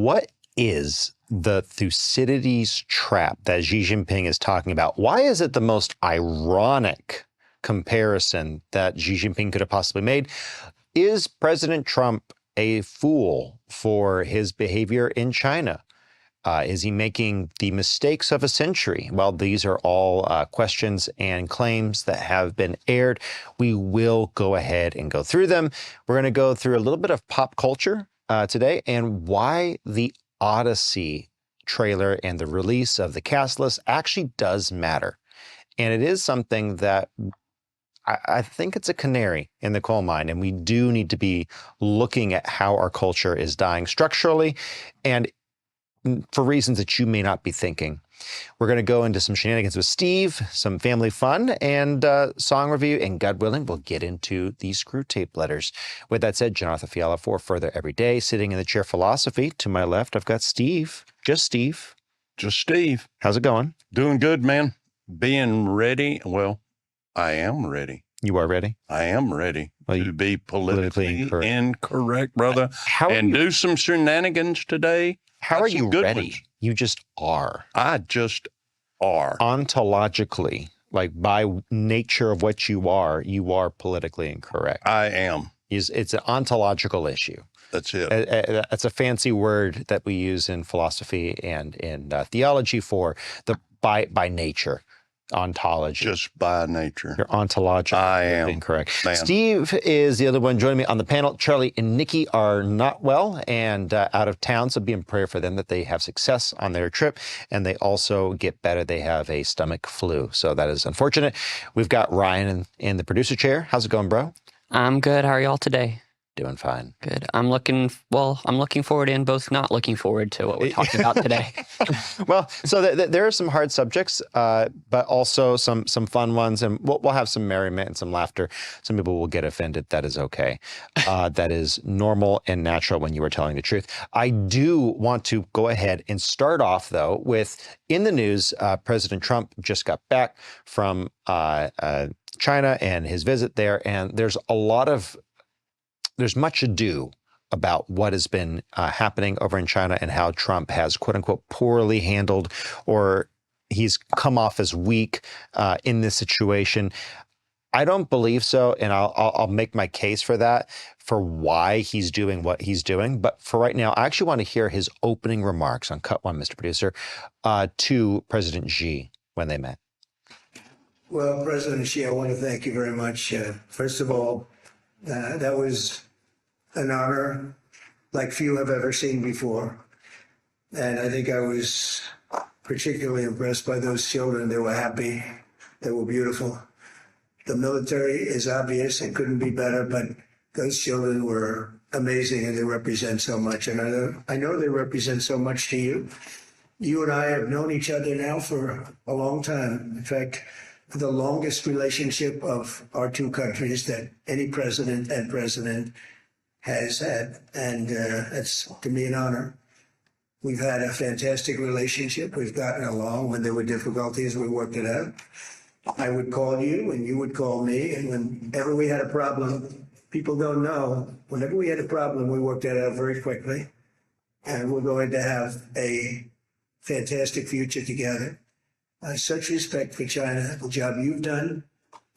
What is the Thucydides trap that Xi Jinping is talking about? Why is it the most ironic comparison that Xi Jinping could have possibly made? Is President Trump a fool for his behavior in China? Is he making the mistakes of a century? Well, these are all questions and claims that have been aired. We will go ahead and go through them. We're going to go through a little bit of pop culture today and why the Odyssey trailer and the release of the cast list actually does matter. And it is something that I think it's a canary in the coal mine, and we do need to be looking at how our culture is dying structurally and for reasons that you may not be thinking. We're going to go into some shenanigans with Steve, some family fun, and song review, and God willing, we'll get into the screw tape letters. With that said, Jonathan Fiala for Further Every Day, sitting in the chair philosophy. To my left, I've got Steve. Just Steve. Just Steve. How's it going? Doing good, man. Being ready. Well, I am ready. You are ready? I am ready to be politically incorrect, brother, do some shenanigans today. How are you ready? Ones. You just are. I just are. Ontologically, like by nature of what you are politically incorrect. I am. It's an ontological issue. That's it. That's a fancy word that we use in philosophy and in theology for the by nature. Ontology. Just by nature. You're ontological. I am. Incorrect. Man. Steve is the other one joining me on the panel. Charlie and Nikki are not well and out of town, so be in prayer for them that they have success on their trip and they also get better. They have a stomach flu, so that is unfortunate. We've got Ryan in the producer chair. How's it going, bro? I'm good. How are y'all today? Doing fine. Good. I'm looking forward and both not looking forward to what we're talking about today. Well, so there are some hard subjects, but also some fun ones, and we'll have some merriment and some laughter. Some people will get offended. That is okay. That is normal and natural when you are telling the truth. I do want to go ahead and start off, though, with in the news, President Trump just got back from China and his visit there, and there's much ado about what has been happening over in China and how Trump has, quote unquote, poorly handled, or he's come off as weak in this situation. I don't believe so, and I'll make my case for that, for why he's doing what he's doing. But for right now, I actually want to hear his opening remarks on Cut One, Mr. Producer, to President Xi when they met. Well, President Xi, I want to thank you very much. First of all, that was an honor like few have ever seen before. And I think I was particularly impressed by those children. They were happy. They were beautiful. The military is obvious. It couldn't be better, but those children were amazing and they represent so much. And I know they represent so much to you. You and I have known each other now for a long time. In fact, the longest relationship of our two countries that any president and president has had. And it's, to me, an honor. We've had a fantastic relationship. We've gotten along. When there were difficulties, we worked it out. I would call you and you would call me. And whenever we had a problem, people don't know, whenever we had a problem, we worked that out very quickly. And we're going to have a fantastic future together. Such respect for China, the job you've done.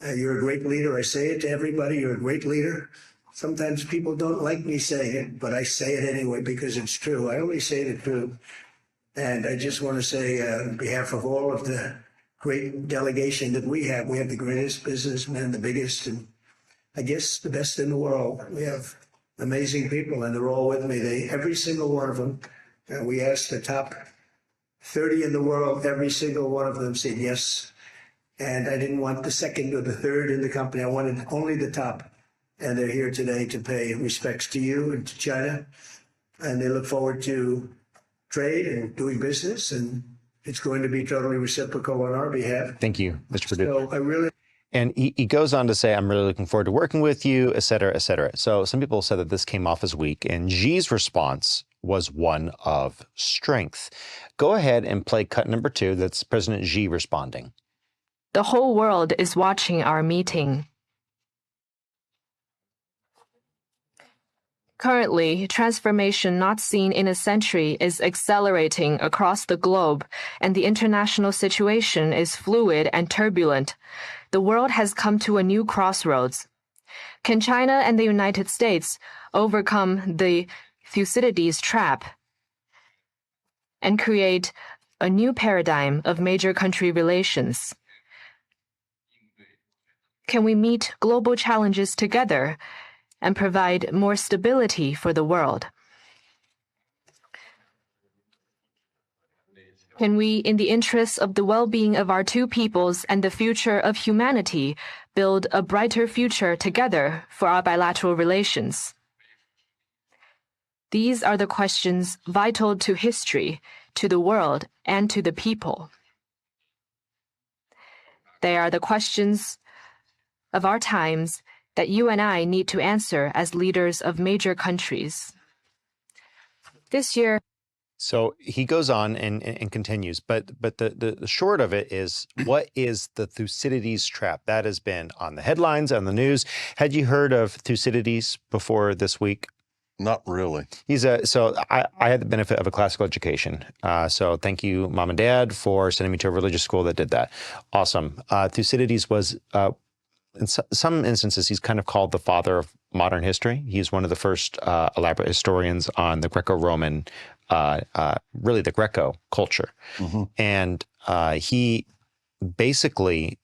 You're a great leader. I say it to everybody. You're a great leader. Sometimes people don't like me saying it, but I say it anyway because it's true. I always say the truth. And I just want to say on behalf of all of the great delegation that we have the greatest businessmen, the biggest, and I guess the best in the world. We have amazing people and they're all with me. Every single one of them. We asked the top 30 in the world, every single one of them said yes. And I didn't want the second or the third in the company. I wanted only the top. And they're here today to pay respects to you and to China. And they look forward to trade and doing business. And it's going to be totally reciprocal on our behalf. Thank you, Mr. Perdue. So I really... And he goes on to say, I'm really looking forward to working with you, et cetera, et cetera. So some people said that this came off as weak. And Xi's response was one of strength. Go ahead and play cut number 2. That's President Xi responding. The whole world is watching our meeting. Currently, transformation not seen in a century is accelerating across the globe, and the international situation is fluid and turbulent. The world has come to a new crossroads. Can China and the United States overcome the Thucydides trap and create a new paradigm of major country relations? Can we meet global challenges together and provide more stability for the world? Can we, in the interests of the well-being of our two peoples and the future of humanity, build a brighter future together for our bilateral relations? These are the questions vital to history, to the world, and to the people. They are the questions of our times that you and I need to answer as leaders of major countries. This year, so he goes on and continues, but the short of it is, what is the Thucydides trap? That has been on the headlines, on the news. Had you heard of Thucydides before this week? Not really. So I had the benefit of a classical education. So thank you, Mom and Dad, for sending me to a religious school that did that. Awesome. Thucydides was, in some instances, he's kind of called the father of modern history. He's one of the first elaborate historians on the Greco-Roman, really the Greco culture. Mm-hmm. And he basically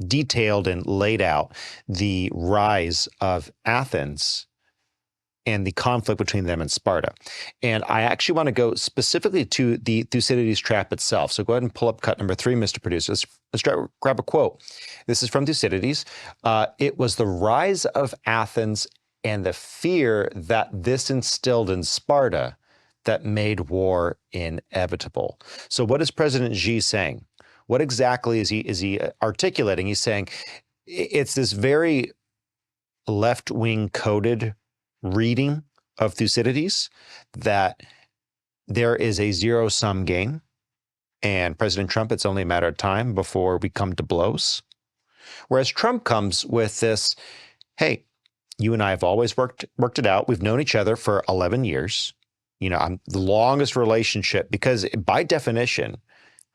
detailed and laid out the rise of Athens and the conflict between them and Sparta. And I actually want to go specifically to the Thucydides trap itself. So go ahead and pull up cut number 3, Mr. Producer. Let's grab a quote. This is from Thucydides. It was the rise of Athens and the fear that this instilled in Sparta that made war inevitable. So what is President Xi saying? What exactly is he articulating? He's saying it's this very left-wing coded reading of Thucydides that there is a zero-sum game, and President Trump, it's only a matter of time before we come to blows. Whereas Trump comes with this, hey, you and I have always worked it out. We've known each other for 11 years. You know, I'm the longest relationship because by definition,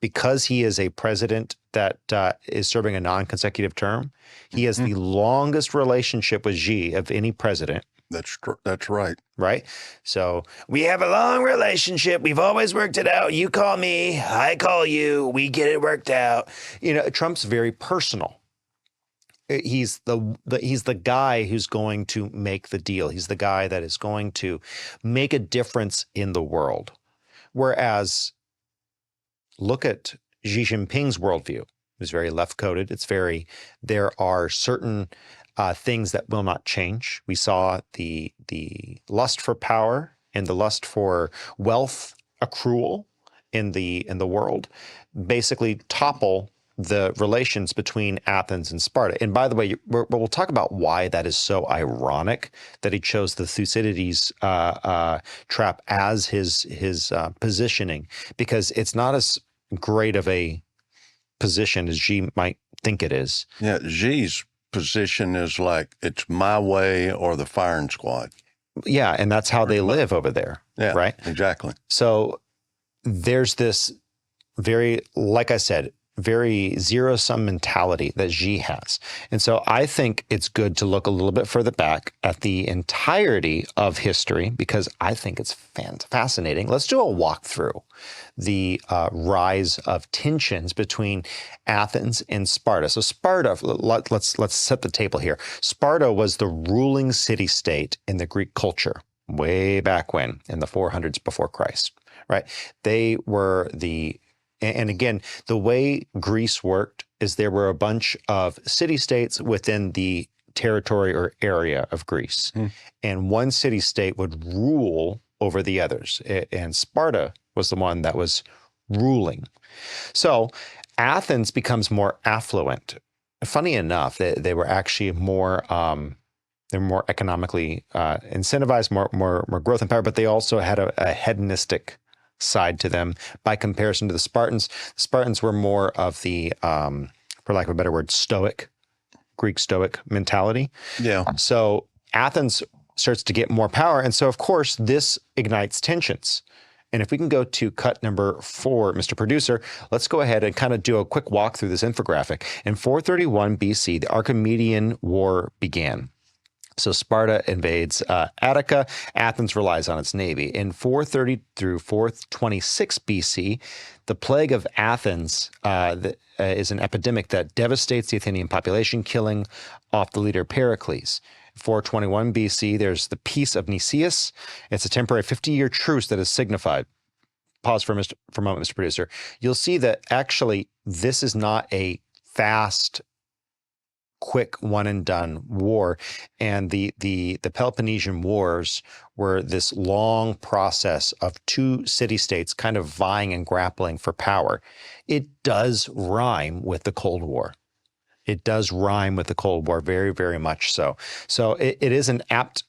because he is a president that is serving a non-consecutive term, he has the longest relationship with Xi of any president. That's right. Right? So we have a long relationship. We've always worked it out. You call me, I call you. We get it worked out. You know, Trump's very personal. He's the guy who's going to make the deal. He's the guy that is going to make a difference in the world. Whereas, look at Xi Jinping's worldview. It's very left-coded. There are certain things that will not change. We saw the lust for power and the lust for wealth accrual in the world basically topple the relations between Athens and Sparta. And by the way, we'll talk about why that is so ironic that he chose the Thucydides trap as his positioning, because it's not as great of a position as Xi might think it is. Yeah, Xi's position is like, it's my way or the firing squad. Yeah, and that's how they live over there. Yeah, right? Exactly. So there's this very, like I said, very zero-sum mentality that Xi has. And so I think it's good to look a little bit further back at the entirety of history, because I think it's fascinating. Let's do a walkthrough the rise of tensions between Athens and Sparta. So Sparta, let's set the table here. Sparta was the ruling city-state in the Greek culture way back when, in the 400s before Christ, right? They were and again, the way Greece worked is there were a bunch of city-states within the territory or area of Greece. And one city-state would rule over the others. And Sparta was the one that was ruling. So Athens becomes more affluent. Funny enough, they were actually they're more economically incentivized, more growth and power, but they also had a hedonistic side to them by comparison to the Spartans. The Spartans were more of the, for lack of a better word, Greek Stoic mentality. Yeah. So Athens starts to get more power. And so, of course, this ignites tensions. And if we can go to cut number 4, Mr. Producer, let's go ahead and kind of do a quick walk through this infographic. In 431 BC, the Achaemenid War began. So Sparta invades Attica. Athens relies on its navy. In 430 through 426 BC, the plague of Athens is an epidemic that devastates the Athenian population, killing off the leader Pericles. 421 BC, there's the Peace of Nicaeus. It's a temporary 50-year truce that is signified. Pause for a moment, Mr. Producer. You'll see that actually this is not a fast, quick one and done war. And the Peloponnesian Wars were this long process of two city-states kind of vying and grappling for power. It does rhyme with the Cold War. It does rhyme with the Cold War, very, very much so. So it is an apt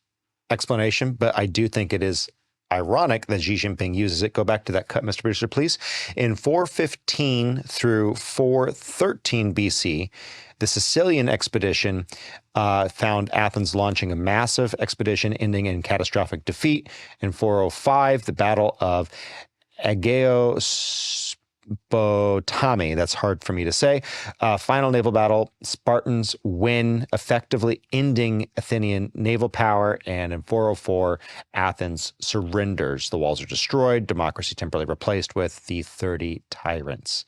explanation, but I do think it is ironic that Xi Jinping uses it. Go back to that cut, Mr. Producer, please. In 415 through 413 BC, the Sicilian expedition found Athens launching a massive expedition ending in catastrophic defeat. In 405, the Battle of Aegospotami, that's hard for me to say. Final naval battle, Spartans win, effectively ending Athenian naval power. And in 404, Athens surrenders. The walls are destroyed, democracy temporarily replaced with the 30 tyrants.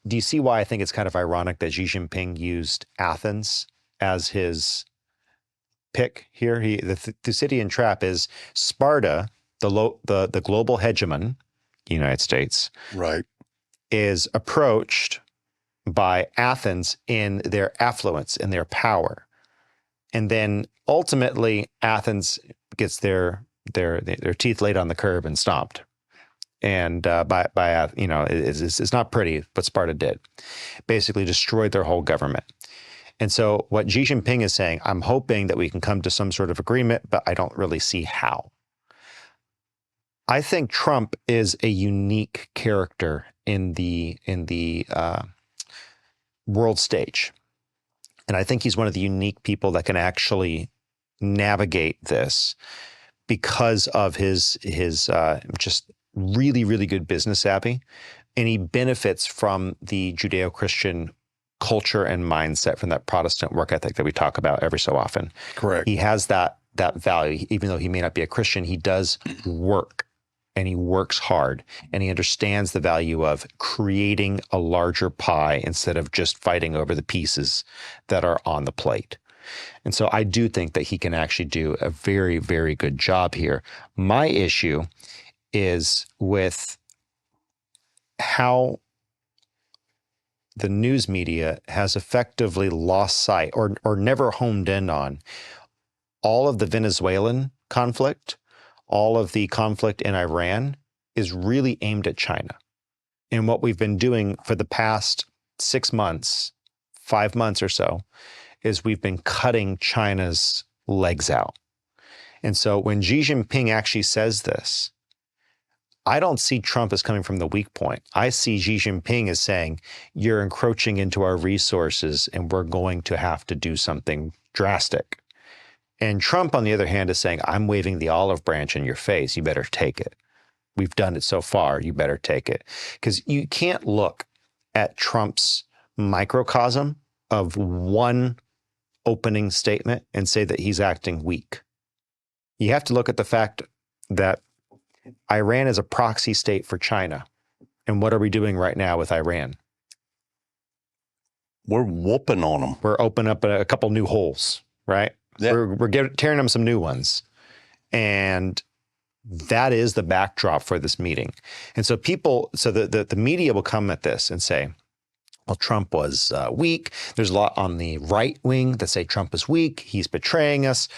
Do you see why I think it's kind of ironic that Xi Jinping used Athens as his pick here? The Thucydian trap is Sparta, the global hegemon, United States, right, is approached by Athens in their affluence, in their power. And then ultimately Athens gets their teeth laid on the curb and stomped. And it's not pretty, but Sparta did. Basically destroyed their whole government. And so what Xi Jinping is saying, I'm hoping that we can come to some sort of agreement, but I don't really see how. I think Trump is a unique character in the world stage. And I think he's one of the unique people that can actually navigate this because of his just really, really good business savvy. And he benefits from the Judeo-Christian culture and mindset, from that Protestant work ethic that we talk about every so often. Correct. He has that value. Even though he may not be a Christian, he does work. And he works hard, and he understands the value of creating a larger pie instead of just fighting over the pieces that are on the plate. And so I do think that he can actually do a very, very good job here. My issue is with how the news media has effectively lost sight or never homed in on all of the Venezuelan conflict. All of the conflict in Iran is really aimed at China. And what we've been doing for the past 6 months, 5 months or so, is we've been cutting China's legs out. And so when Xi Jinping actually says this, I don't see Trump as coming from the weak point. I see Xi Jinping as saying, you're encroaching into our resources and we're going to have to do something drastic. And Trump, on the other hand, is saying, I'm waving the olive branch in your face. You better take it. We've done it so far. You better take it. Because you can't look at Trump's microcosm of one opening statement and say that he's acting weak. You have to look at the fact that Iran is a proxy state for China. And what are we doing right now with Iran? We're whooping on them. We're opening up a couple new holes, right? Yeah. We're tearing them some new ones. And that is the backdrop for this meeting. And so the media will come at this and say, well, Trump was weak. There's a lot on the right wing that say Trump is weak. He's betraying us.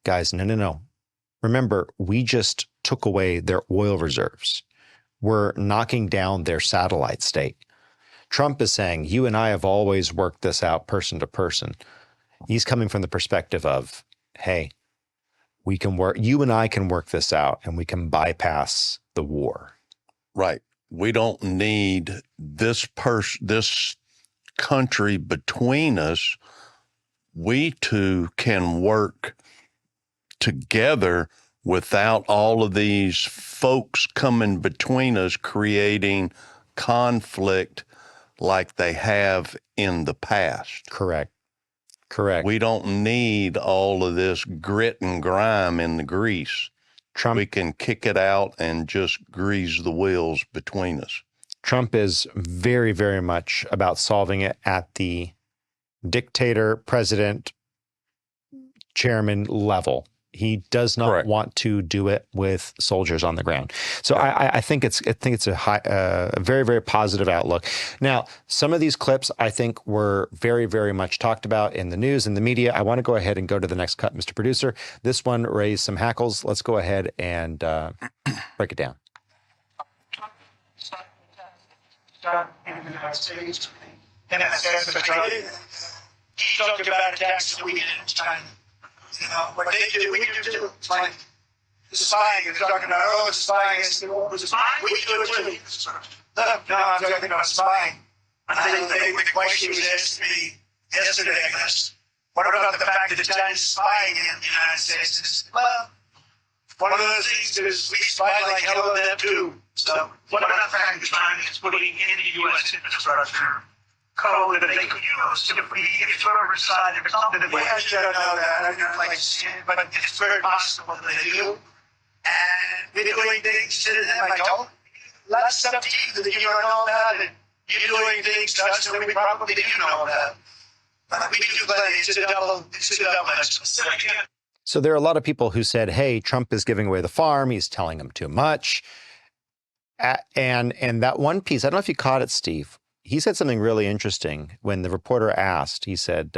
Guys, no. Remember, we just took away their oil reserves. We're knocking down their satellite state. Trump is saying, you and I have always worked this out person to person. He's coming from the perspective of, hey, we can work, you and I can work this out and we can bypass the war. Right. We don't need this country between us. We two can work together without all of these folks coming between us, creating conflict like they have in the past. Correct. We don't need all of this grit and grime in the grease. We can kick it out and just grease the wheels between us. Trump is very, very much about solving it at the dictator, president, chairman level. He does not want to do it with soldiers on the ground. So I think it's a very, very positive outlook. Now, some of these clips I think were very, very much talked about in the news and the media. I want to go ahead and go to the next cut, Mr. Producer. This one raised some hackles. Let's go ahead and break it down. In the United States, and that's he talked about attacks that we did in China. You know, what they do, we do too. It's like the spying. They're talking about, oh, it's spying against the world. It's spying. We do it too. No, I'm talking about spying. I think the question was asked to me yesterday, I guess. What about the fact that China's spying in the United States? Well, one of those things is we spy like hell on them too. So what about the fact that China is putting in the U.S. infrastructure code that they could use if it's oversight or something? We actually don't know that. I don't like to see it, but it's very possible that they do. And we're doing things to them. I don't. That's up to you that you don't know about it. You're doing things to us that we probably do know about. But we do plenty. It's a double edged. So there are a lot of people who said, hey, Trump is giving away the farm. He's telling them too much. And that one piece, I don't know if you caught it, Steve. He said something really interesting when the reporter asked. He said,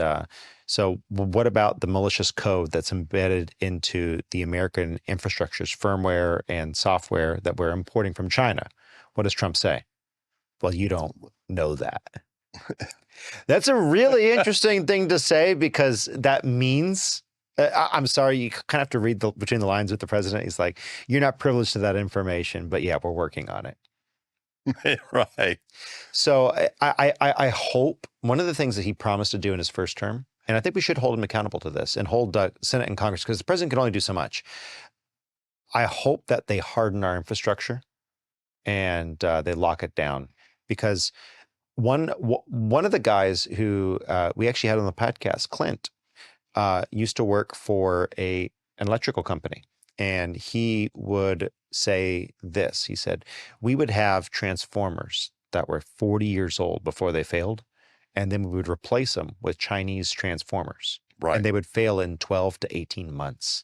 so what about the malicious code that's embedded into the American infrastructure's firmware and software that we're importing from China? What does Trump say? Well, you don't know that. That's a really interesting thing to say, because that means, I'm sorry, you kind of have to read between the lines with the president. He's like, you're not privileged to that information, but yeah, we're working on it. Right. So I hope one of the things that he promised to do in his first term, and I think we should hold him accountable to this and hold Senate and Congress, because the president can only do so much. I hope that they harden our infrastructure and they lock it down, because one of the guys who we actually had on the podcast, Clint, used to work for an electrical company. And he would say this. He said, we would have transformers that were 40 years old before they failed, and then we would replace them with Chinese transformers. Right. And they would fail in 12 to 18 months.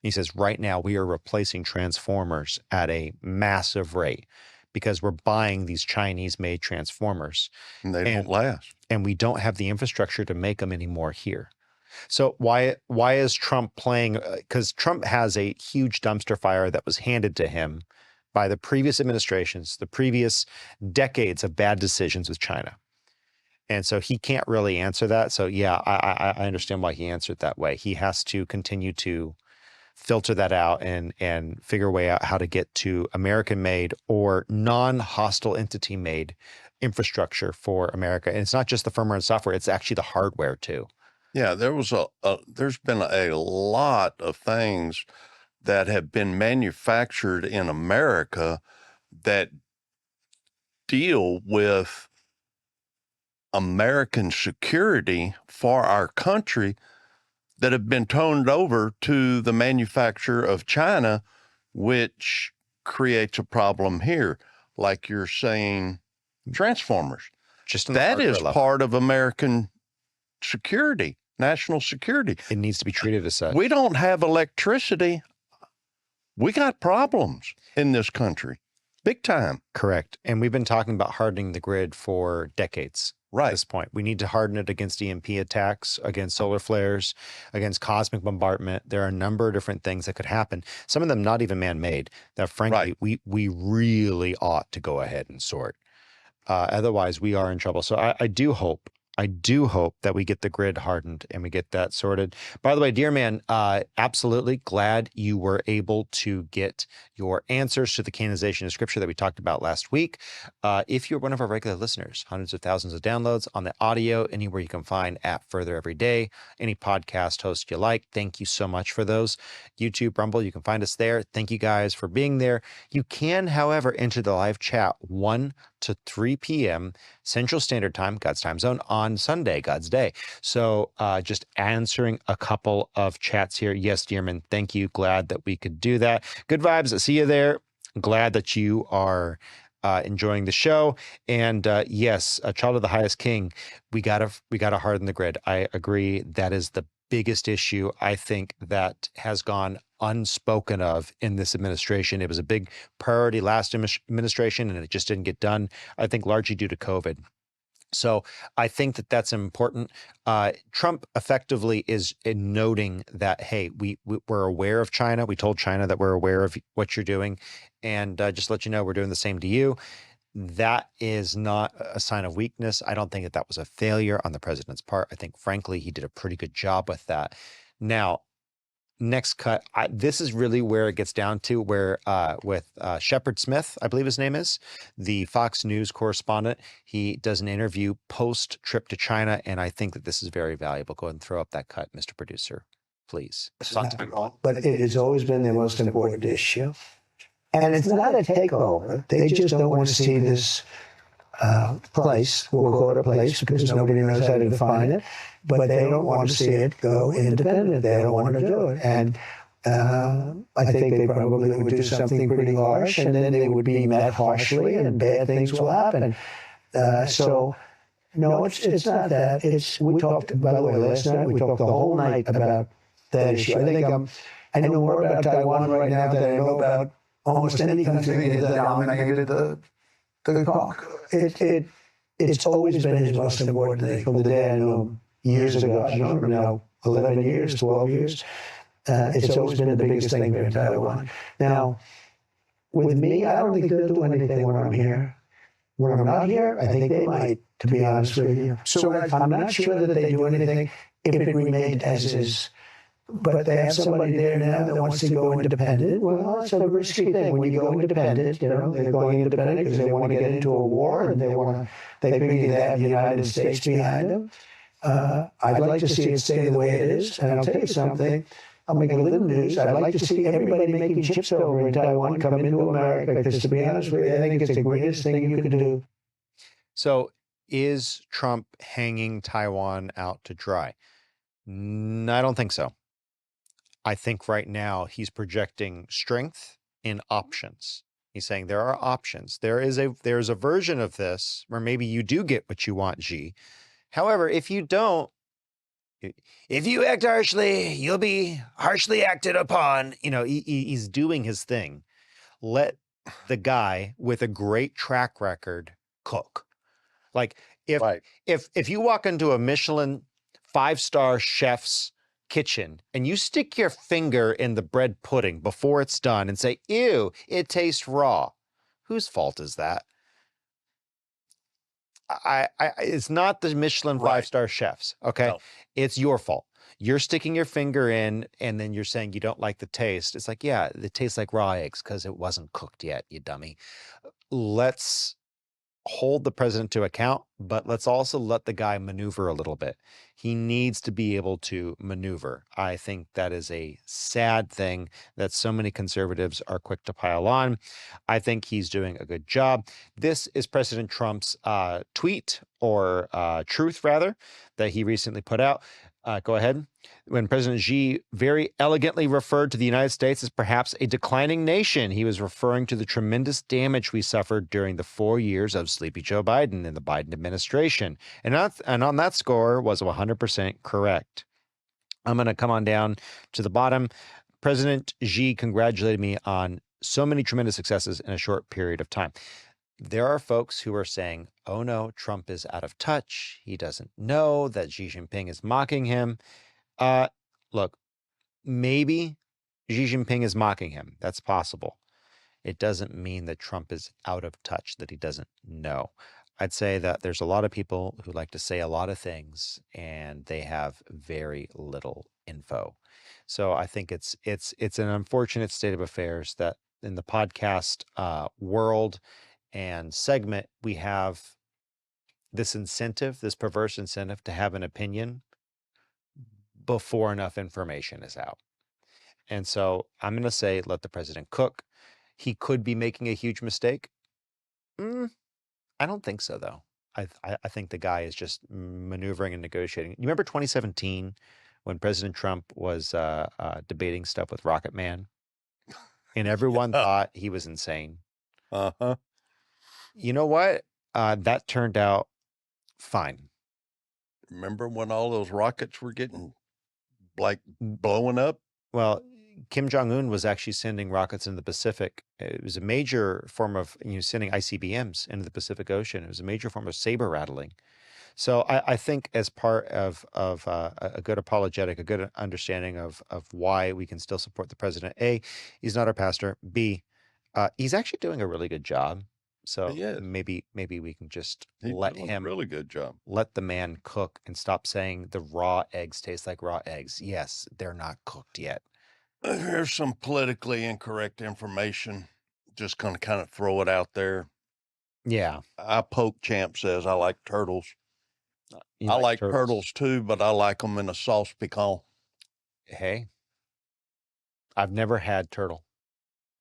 He says, right now we are replacing transformers at a massive rate because we're buying these Chinese-made transformers. And they don't last. And we don't have the infrastructure to make them anymore here. So why is Trump playing? Because Trump has a huge dumpster fire that was handed to him by the previous administrations, the previous decades of bad decisions with China. And so he can't really answer that. So yeah, I understand why he answered that way. He has to continue to filter that out and figure a way out how to get to American-made or non-hostile entity-made infrastructure for America. And it's not just the firmware and software; it's actually the hardware too. Yeah, there's been a lot of things that have been manufactured in America that deal with American security for our country that have been turned over to the manufacturer of China, which creates a problem here. Like you're saying, transformers. That is part of American security. National security. It needs to be treated as such. We don't have electricity. We got problems in this country. Big time. Correct. And we've been talking about hardening the grid for decades. Right. At this point, we need to harden it against EMP attacks, against solar flares, against cosmic bombardment. There are a number of different things that could happen. Some of them not even man-made. That frankly, we really ought to go ahead and sort. Otherwise, we are in trouble. So I do hope I do hope that we get the grid hardened and we get that sorted. By the way, dear man, absolutely glad you were able to get your answers to the canonization of scripture that we talked about last week. If you're one of our regular listeners, hundreds of thousands of downloads on the audio, anywhere you can find at Further Every Day, any podcast host you like. Thank you so much for those. YouTube, Rumble, you can find us there. Thank you guys for being there. You can, however, enter the live chat 1 to 3 p.m. Central Standard Time, God's time zone, on Sunday, God's day. So just answering a couple of chats here. Yes, Dearman, thank you. Glad that we could do that. Good vibes. I see you there. Glad that you are enjoying the show. And yes, a child of the highest king. We gotta harden the grid. I agree. That is the biggest issue, I think, that has gone unspoken of in this administration. It was a big priority last administration, and it just didn't get done, I think, largely due to COVID. So I think that that's important. Trump effectively is noting that, hey, we're aware of China. We told China that we're aware of what you're doing, and just let you know we're doing the same to you. That is not a sign of weakness. I don't think that was a failure on the president's part. I think, frankly, he did a pretty good job with that. Now, next cut, this is really where it gets down to where with Shepard Smith, I believe his name is, the Fox News correspondent. He does an interview post trip to China, and I think that this is very valuable. Go ahead and throw up that cut, Mr. Producer, please. But it has always been the most important issue. And it's not a takeover. They just don't want to see this place, we'll call it a place because nobody knows how to define it, but they don't want to see it go independent. They don't want to do it. And I think they probably would do something pretty harsh, and then they would be met harshly, and bad things will happen. So, no, it's not that. We talked, by the way, last night, we talked the whole night about that issue. I know more about Taiwan right now than I know about almost any country that dominated the talk. It's always been his most important thing from the day I knew him years ago. I don't know, 11 years, 12 years. It's always been the biggest thing for Taiwan. Now, with me, I don't think they'll do anything when I'm here. When I'm not here, I think they might, to be honest with you. So I'm not sure that they do anything if it remained as is. But they have somebody there now that wants to go independent. Well, it's a risky thing. When you go independent, they're going independent because they want to get into a war and they figure they have the United States behind them. I'd like to see it stay the way it is. And I'll tell you something. I'll make a little news. I'd like to see everybody making chips over in Taiwan come into America because, to be honest with you, I think it's the greatest thing you can do. So is Trump hanging Taiwan out to dry? I don't think so. I think right now he's projecting strength in options. He's saying there are options. There's a version of this where maybe you do get what you want, Xi. However, if you don't, if you act harshly, you'll be harshly acted upon. He's doing his thing. Let the guy with a great track record cook. Like if you walk into a Michelin 5-star chef's kitchen and you stick your finger in the bread pudding before it's done and say, ew, it tastes raw. Whose fault is that? It's not the Michelin 5-star chefs. Okay. No. It's your fault. You're sticking your finger in and then you're saying you don't like the taste. It's like, yeah, it tastes like raw eggs because it wasn't cooked yet, you dummy. Let's hold the president to account, but let's also let the guy maneuver a little bit. He needs to be able to maneuver. I think that is a sad thing that so many conservatives are quick to pile on. I think he's doing a good job. This is President Trump's tweet or truth, rather, that he recently put out. Go ahead. When President Xi very elegantly referred to the United States as perhaps a declining nation, he was referring to the tremendous damage we suffered during the 4 years of Sleepy Joe Biden and the Biden administration. And on that score was 100% correct. I'm going to come on down to the bottom. President Xi congratulated me on so many tremendous successes in a short period of time. There are folks who are saying, oh no, Trump is out of touch. He doesn't know that Xi Jinping is mocking him. Look, maybe Xi Jinping is mocking him. That's possible. It doesn't mean that Trump is out of touch, that he doesn't know. I'd say that there's a lot of people who like to say a lot of things and they have very little info. So I think it's an unfortunate state of affairs that in the podcast world and segment we have this incentive, this perverse incentive to have an opinion before enough information is out. And so I'm going to say let the president cook. He could be making a huge mistake. I don't think so, though. I think the guy is just maneuvering and negotiating. You remember 2017 when President Trump was debating stuff with Rocket Man, and everyone thought he was insane. Uh-huh. You know what? That turned out fine. Remember when all those rockets were getting like blowing up? Well, Kim Jong-un was actually sending rockets into the Pacific. It was a major form of sending ICBMs into the Pacific Ocean. It was a major form of saber rattling. So I think as part of a good apologetic, a good understanding of why we can still support the president, A, he's not our pastor. B, he's actually doing a really good job. So He is. maybe we can just He's let doing him a really good job. let the man cook and stop saying the raw eggs taste like raw eggs. Yes, they're not cooked yet. Here's some politically incorrect information. Just gonna kind of throw it out there. Yeah. Poke Champ says I like turtles. You I like turtles too, but I like them in a sauce piquant. Hey, I've never had turtle.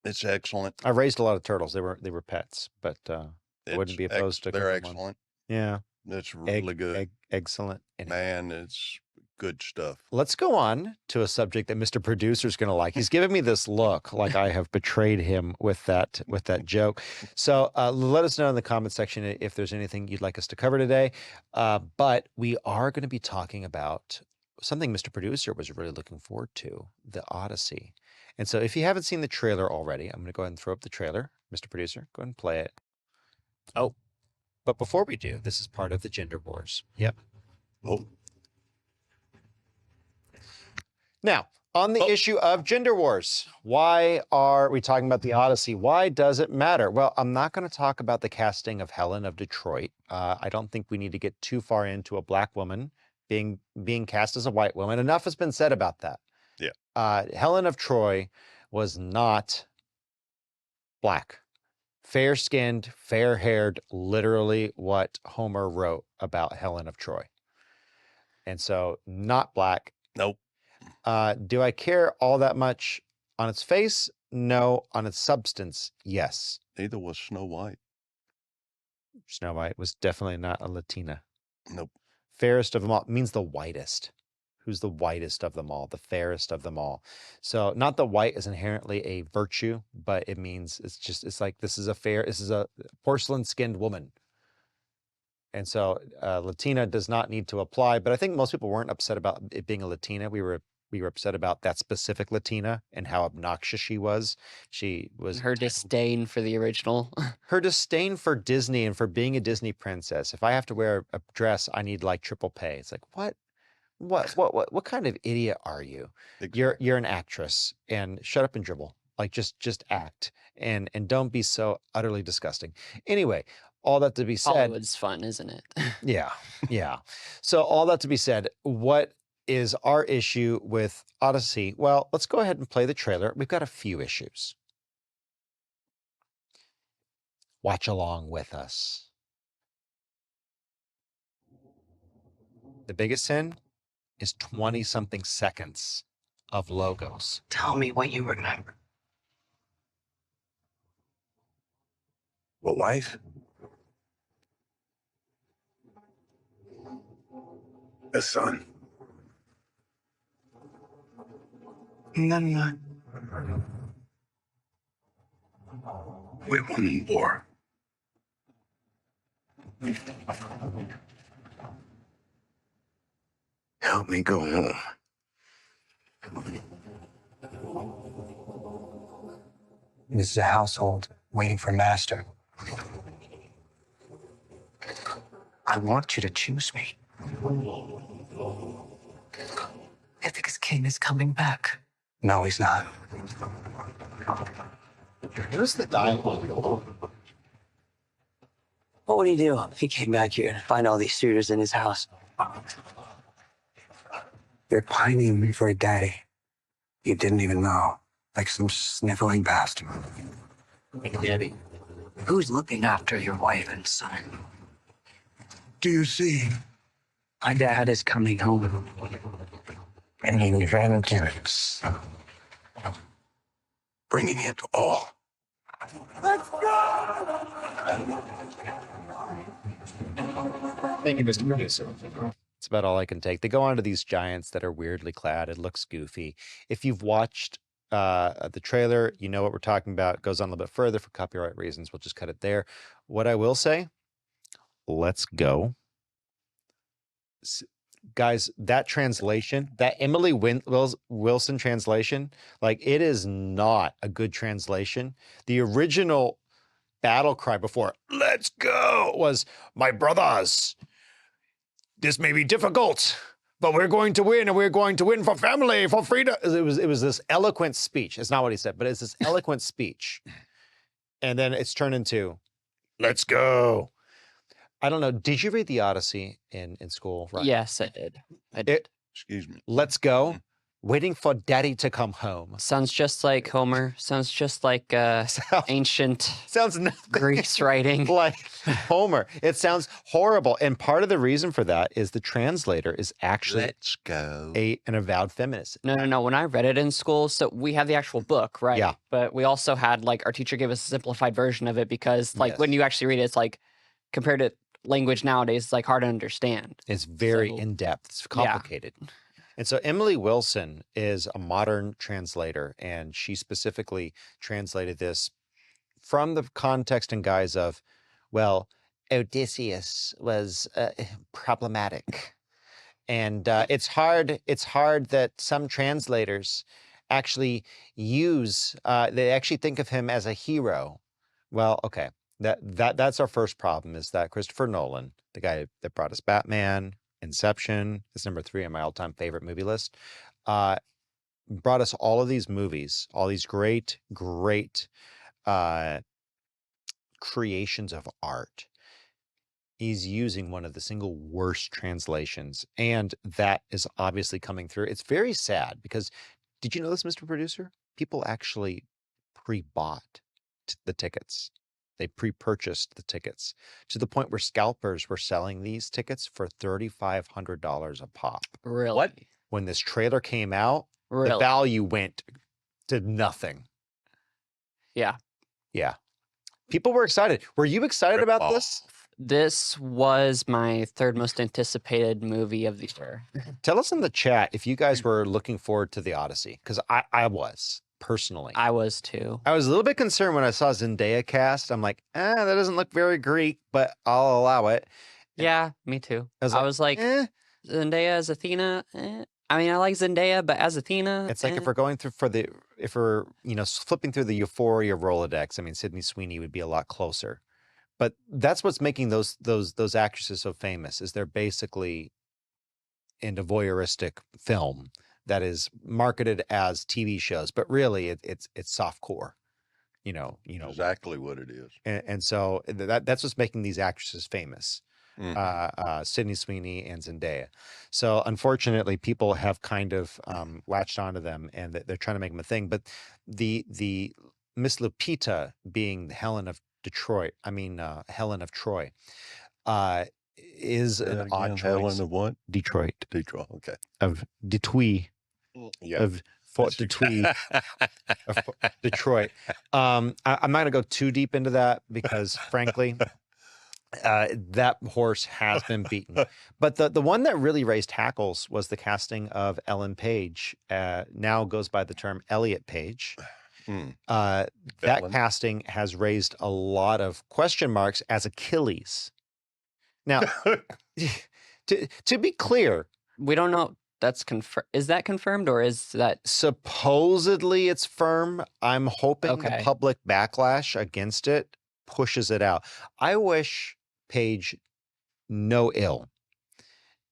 It's excellent. I've raised a lot of turtles. They were pets, but I wouldn't be opposed to They're cooking one. excellent. Yeah, It's really good. excellent. And Man, it's good stuff. let's go on to a subject that Mr. Producer's going to like. He's giving me this look like I have betrayed him with that joke. So let us know in the comment section if there's anything you'd like us to cover today. But we are going to be talking about something Mr. Producer was really looking forward to, the Odyssey. And so if you haven't seen the trailer already, I'm going to go ahead and throw up the trailer. Mr. Producer, go ahead and play it. Oh, but before we do, this is part of the Gender Wars. Yep. Oh, Now, on the issue of gender wars, why are we talking about the Odyssey? Why does it matter? Well, I'm not going to talk about the casting of Helen of Detroit. I don't think we need to get too far into a black woman being cast as a white woman. Enough has been said about that. Yeah. Helen of Troy was not black. Fair-skinned, fair-haired, literally what Homer wrote about Helen of Troy. And so not black. nope. Do I care all that much on its face? No. On its substance, yes. Neither was Snow White. Snow White was definitely not a Latina. Nope. Fairest of them all means the whitest. Who's the whitest of them all? The fairest of them all. So not that white is inherently a virtue, but it means it's like this is a porcelain-skinned woman. And so Latina does not need to apply, but I think most people weren't upset about it being a Latina. We were upset about that specific Latina and how obnoxious she was. She was Her disdain for the original. her disdain for Disney and for being a Disney princess. If I have to wear a dress, I need like triple pay. It's like, what kind of idiot are you? Exactly. You're an actress and shut up and dribble. Like just act and don't be so utterly disgusting. Anyway, all that to be said, Hollywood's fun, isn't it? yeah. So all that to be said, what is our issue with Odyssey? Well, let's go ahead and play the trailer. We've got a few issues. Watch along with us. The biggest sin is 20-something seconds of logos. Tell me what you remember. What wife? A son. No. We won the war. Help me go home. This is a household waiting for master. I want you to choose me. Ithaca's king is coming back. No, he's not. Here's the dialogue. What would he do if he came back here and find all these suitors in his house? They're pining for a daddy. You didn't even know. Like some sniveling bastard. Daddy, who's looking after your wife and son? Do you see? My dad is coming home. Bringing advantages. Bringing it all. Let's go! Thank you, Mr. Producer. It's about all I can take. They go onto these giants that are weirdly clad. It looks goofy. If you've watched the trailer, you know what we're talking about. It goes on a little bit further for copyright reasons. We'll just cut it there. What I will say, let's go. Guys, that translation, that Emily Wilson translation, like, it is not a good translation. The original battle cry before, let's go, was, my brothers, this may be difficult, but we're going to win, and we're going to win for family, for freedom. It was this eloquent speech. It's not what he said, but it's this eloquent speech. And then it's turned into, let's go. I don't know. Did you read the Odyssey in school? Right? Yes, I did. I did. Excuse me. Let's go. Waiting for daddy to come home. Sounds just like Homer. Sounds just like ancient Sounds nothing Greece writing. like Homer. It sounds horrible. And part of the reason for that is the translator is actually Let's go. an avowed feminist. No. When I read it in school, so we have the actual book, right? Yeah. But we also had, like, our teacher gave us a simplified version of it because, like, Yes. when you actually read it, it's like, compared to language nowadays, it's like hard to understand. It's very So- in-depth. It's Yeah. complicated. And so Emily Wilson is a modern translator, and she specifically translated this from the context and guise of, well, Odysseus was problematic. And it's hard that some translators actually they actually think of him as a hero. Well, okay. That's our first problem, is that Christopher Nolan, the guy that brought us Batman, Inception, is number 3 on my all-time favorite movie list, brought us all of these movies, all these great creations of art. He's using one of the single worst translations, and that is obviously coming through. It's very sad because, did you know this, Mr. Producer? People actually pre-bought the tickets. They pre-purchased the tickets to the point where scalpers were selling these tickets for $3,500 a pop. Really? What? When this trailer came out, the Really? value went to nothing. Yeah. Yeah. People were excited. Were you excited about Rip this? off. This was my third most anticipated movie of the year. Tell us in the chat if you guys were looking forward to the Odyssey, because I was, personally. I was too. I was a little bit concerned when I saw Zendaya cast. I'm like, that doesn't look very Greek, but I'll allow it. Yeah, me too. I was I like, was like, Zendaya as Athena. I mean, I like Zendaya, but as Athena, It's like if we're going through if we're flipping through the Euphoria Rolodex, I mean, Sydney Sweeney would be a lot closer. But that's what's making those actresses so famous, is they're basically into voyeuristic film that is marketed as TV shows, but really it's softcore. You know, Exactly what it is. and so that's what's making these actresses famous. Mhm. Sydney Sweeney and Zendaya. So unfortunately, people have kind of latched onto them, and they're trying to make them a thing. But the Miss Lupita being Helen of Troy, is Say that an again, odd choice. Helen of what? Detroit, Detroit. Okay. of Detroit, Yeah. of Fort Detroit. Of Detroit. I'm not going to go too deep into that because, frankly, that horse has been beaten. But the one that really raised hackles was the casting of Ellen Page. Now goes by the term Elliot Page. That Ellen. casting has raised a lot of question marks as Achilles. Now, to be clear, we don't know. That's confirmed. Is that confirmed, or is that supposedly it's firm. I'm hoping the Okay. public backlash against it pushes it out. I wish Paige no ill.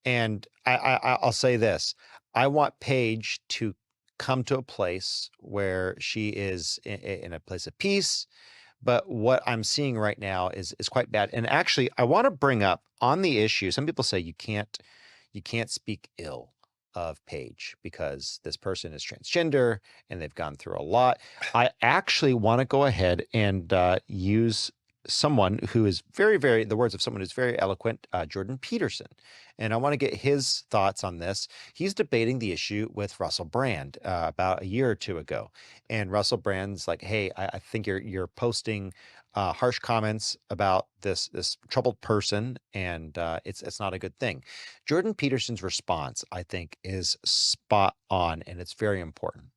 And I'll say this. I want Paige to come to a place where she is in a place of peace, But what I'm seeing right now is quite bad. And actually, I want to bring up on the issue. Some people say you can't speak ill of Paige because this person is transgender and they've gone through a lot. I actually want to go ahead and use someone who is very, very, the words of someone who's very eloquent, Jordan Peterson. And I want to get his thoughts on this. He's debating the issue with Russell Brand about a year or two ago. And Russell Brand's like, hey, I think you're posting harsh comments about this troubled person, and it's not a good thing. Jordan Peterson's response, I think, is spot on, and it's very important.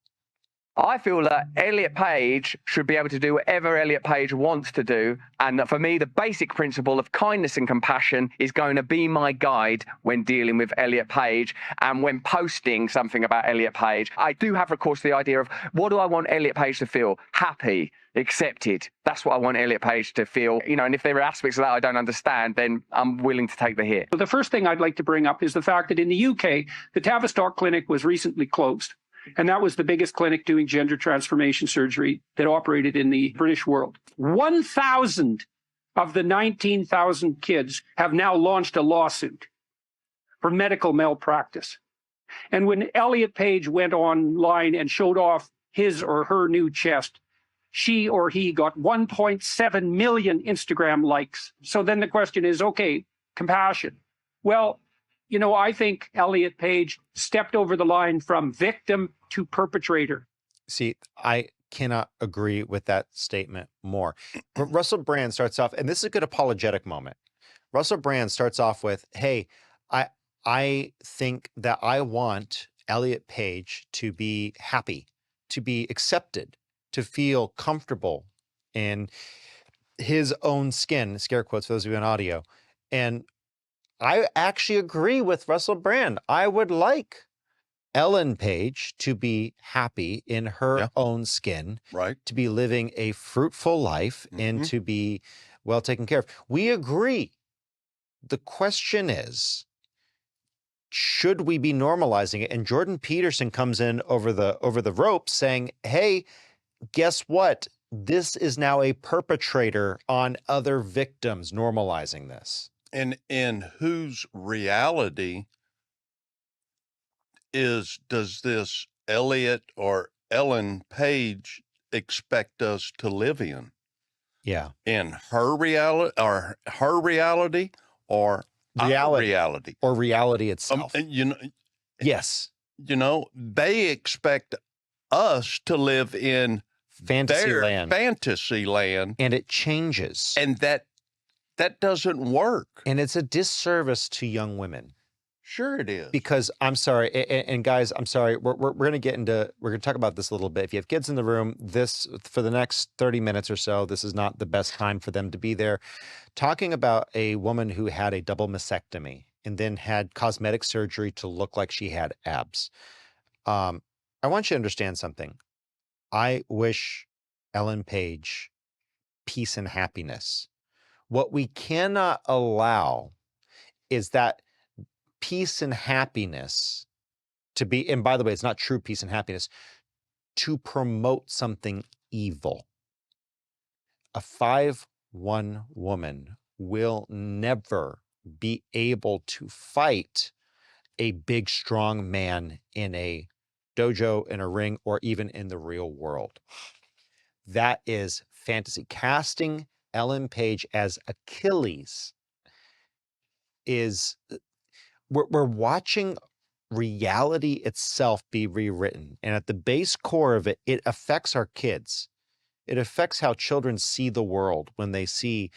I feel that Elliot Page should be able to do whatever Elliot Page wants to do. And that for me, the basic principle of kindness and compassion is going to be my guide when dealing with Elliot Page and when posting something about Elliot Page. I do have, of course, the idea of what do I want Elliot Page to feel? Happy, accepted. That's what I want Elliot Page to feel. And if there are aspects of that I don't understand, then I'm willing to take the hit. The first thing I'd like to bring up is the fact that in the UK, the Tavistock Clinic was recently closed. And that was the biggest clinic doing gender transformation surgery that operated in the British world. 1,000 of the 19,000 kids have now launched a lawsuit for medical malpractice. And when Elliot Page went online and showed off his or her new chest, she or he got 1.7 million Instagram likes. So then the question is, okay, compassion. Well, I think Elliot Page stepped over the line from victim to perpetrator. See, I cannot agree with that statement more. But Russell Brand starts off, and this is a good apologetic moment. Russell Brand starts off with, hey, I think that I want Elliot Page to be happy, to be accepted, to feel comfortable in his own skin, scare quotes for those of you in audio. And I actually agree with Russell Brand. I would like Ellen Page to be happy in her own skin, right? To be living a fruitful life and to be well taken care of. We agree. The question is, should we be normalizing it? And Jordan Peterson comes in over the ropes saying, hey, guess what? This is now a perpetrator on other victims, normalizing this. And in whose reality does this Elliot or Ellen Page expect us to live in? Yeah. In her reality or our reality or reality itself. Yes. They expect us to live in fantasy land. And it changes. And that doesn't work. And it's a disservice to young women. Sure it is. Because I'm sorry, and guys, I'm sorry, we're going to talk about this a little bit. If you have kids in the room, this, for the next 30 minutes or so, this is not the best time for them to be there. Talking about a woman who had a double mastectomy and then had cosmetic surgery to look like she had abs. I want you to understand something. I wish Ellen Page peace and happiness. What we cannot allow is that peace and happiness to be, and by the way, it's not true peace and happiness, to promote something evil. A 5'1" woman will never be able to fight a big, strong man in a dojo, in a ring, or even in the real world. That is fantasy. Casting Ellen Page as Achilles is, we're watching reality itself be rewritten. And at the base core of it, it affects our kids. It affects how children see the world when they see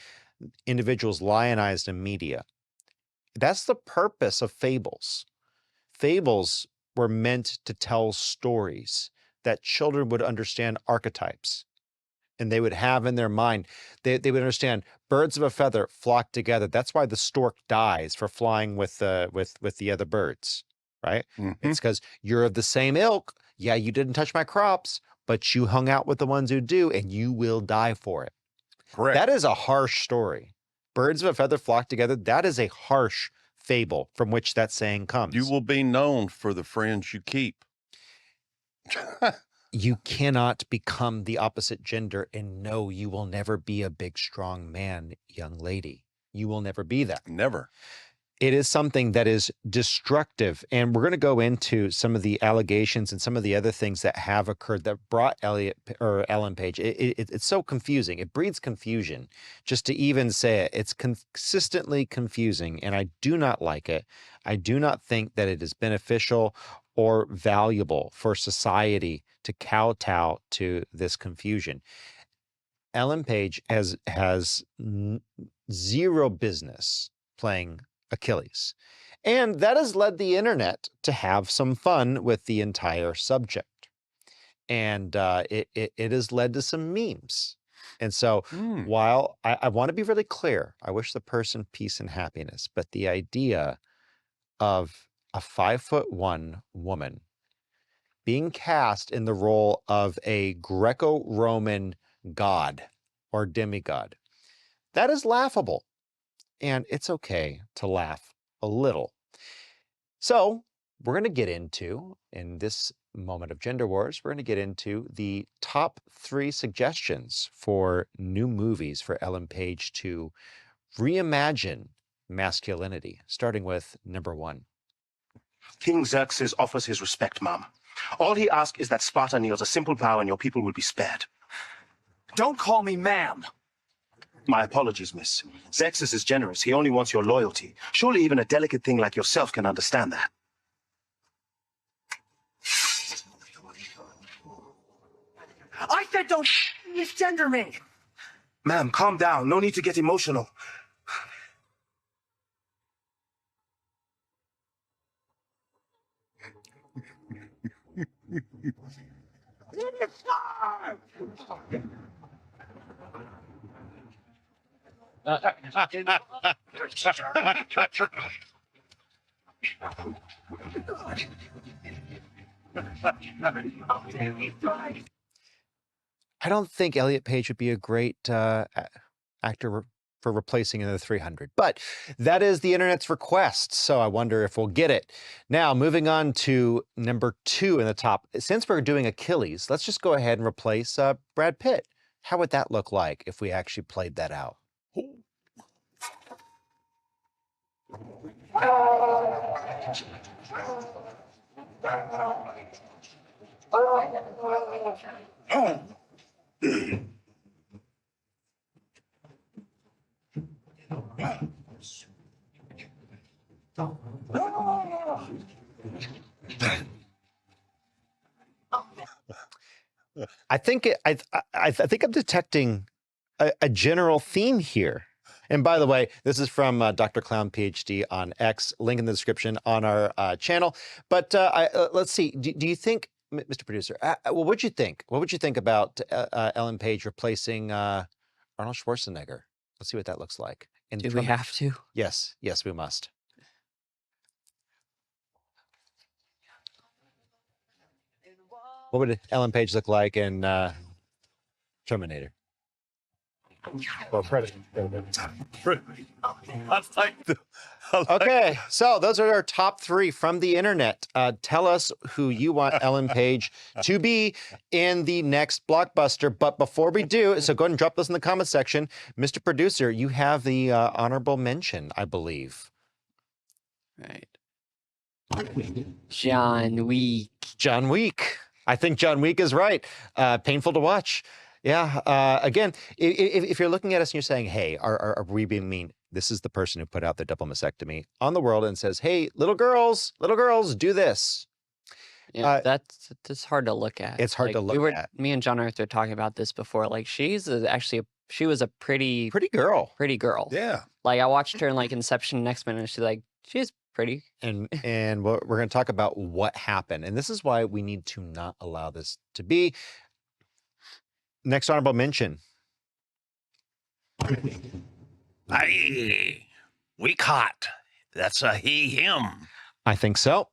individuals lionized in media. That's the purpose of fables. Fables were meant to tell stories that children would understand archetypes. And they would have in their mind, they would understand birds of a feather flock together. That's why the stork dies for flying with the other birds, right? It's because you're of the same ilk. Yeah, you didn't touch my crops, but you hung out with the ones who do, and you will die for it. Correct. That is a harsh story. Birds of a feather flock together. That is a harsh fable from which that saying comes. You will be known for the friends you keep. you cannot become the opposite gender, and no, you will never be a big, strong man, young lady. You will never be that. Never. It is something that is destructive. And we're going to go into some of the allegations and some of the other things that have occurred that brought Ellen Page. It's so confusing. It breeds confusion just to even say it. It's consistently confusing, and I do not like it. I do not think that it is beneficial or valuable for society to kowtow to this confusion. Ellen Page has zero business playing Achilles. And that has led the internet to have some fun with the entire subject. And it has led to some memes. And so while I want to be really clear, I wish the person peace and happiness, but the idea of a 5'1" woman being cast in the role of a Greco-Roman god or demigod, that is laughable. And it's okay to laugh a little. So we're going to get into, in this moment of Gender Wars, we're going to get into the top 3 suggestions for new movies for Ellen Page to reimagine masculinity, starting with number 1. King Xerxes offers his respect, ma'am. All he asks is that Sparta kneels a simple vow and your people will be spared. Don't call me ma'am. My apologies, miss. Xerxes is generous. He only wants your loyalty. Surely even a delicate thing like yourself can understand that. I said don't misgender me. Ma'am, calm down. No need to get emotional. I don't think Elliot Page would be a great actor for replacing in the 300, but that is the internet's request. So I wonder if we'll get it. Now, moving on to number 2 in the top. Since we're doing Achilles, let's just go ahead and replace Brad Pitt. How would that look like if we actually played that out? I think I'm detecting a general theme here. And by the way, this is from Dr. Clown PhD on X, link in the description on our channel. But let's see, do you think, Mr. Producer, well, what'd you think? What would you think about Ellen Page replacing Arnold Schwarzenegger? Let's see what that looks like. Do we have to? Yes, we must. What would Ellen Page look like in Terminator? Well, Predator. Okay, so those are our top 3 from the internet. Tell us who you want Ellen Page to be in the next blockbuster. But before we do, so go ahead and drop this in the comment section. Mr. Producer, you have the honorable mention, I believe. Right. John Wick. John Wick. I think John Wick is right. Painful to watch. Yeah. Again, if you're looking at us and you're saying, hey, are we being mean? This is the person who put out the double mastectomy on the world and says, hey, little girls, do this. Yeah, that's hard to look at. It's hard to look at. Me and John Arthur talking about this before. Like, she was a pretty girl. Pretty girl. Yeah. Like, I watched her in like Inception, Next Man, and she's pretty. And we're going to talk about what happened. And this is why we need to not allow this to be. Next honorable mention. Aye, weak hot. That's a he, him. I think so.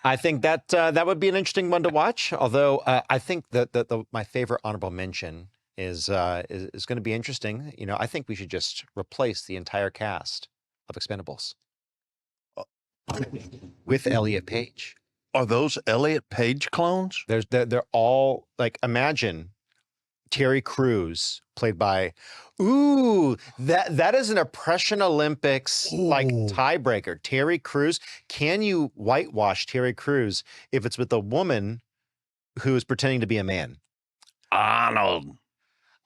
I think that that would be an interesting one to watch. Although I think that my favorite honorable mention is going to be interesting. You know, I think we should just replace the entire cast of Expendables with Elliot Page. Are those Elliot Page clones? They're all like, imagine Terry Crews played by, that is an Oppression Olympics like tiebreaker. Terry Crews, can you whitewash Terry Crews if it's with a woman who is pretending to be a man? Arnold.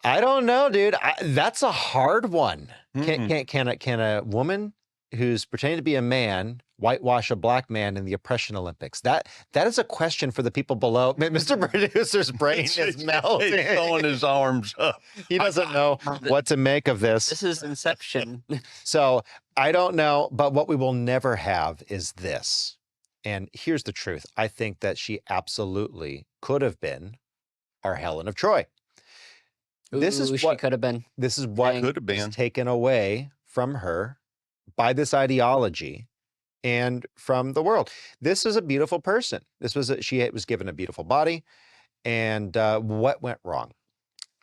I don't know, dude. That's a hard one. Can a woman who's pretending to be a man whitewash a black man in the Oppression Olympics? That is a question for the people below. Mr. Producer's brain is melting. He's throwing his arms up. He doesn't know what to make of this. This is Inception. So I don't know, but what we will never have is this. And here's the truth. I think that she absolutely could have been our Helen of Troy. This is what she could have been. This is what could have been is taken away from her by this ideology and from the world. This is a beautiful person. She was given a beautiful body, and what went wrong?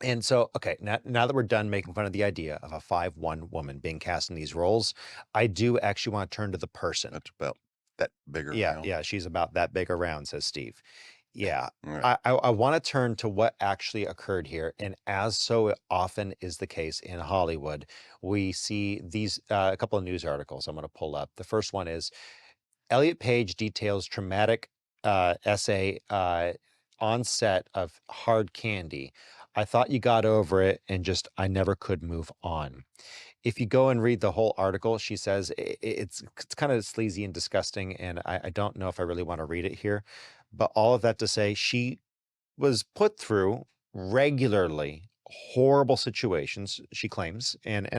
And so, okay, now that we're done making fun of the idea of a 5'1" woman being cast in these roles, I do actually want to turn to the person. That's about that big around. Yeah, she's about that big around, says Steve. Yeah, Right. I want to turn to what actually occurred here. And as so often is the case in Hollywood, we see these, a couple of news articles I'm going to pull up. The first one is Elliot Page details traumatic essay on set of Hard Candy. I thought you got over it and just, I never could move on. If you go and read the whole article, she says it's kind of sleazy and disgusting, and I don't know if I really want to read it here. But all of that to say, she was put through regularly horrible situations, she claims, and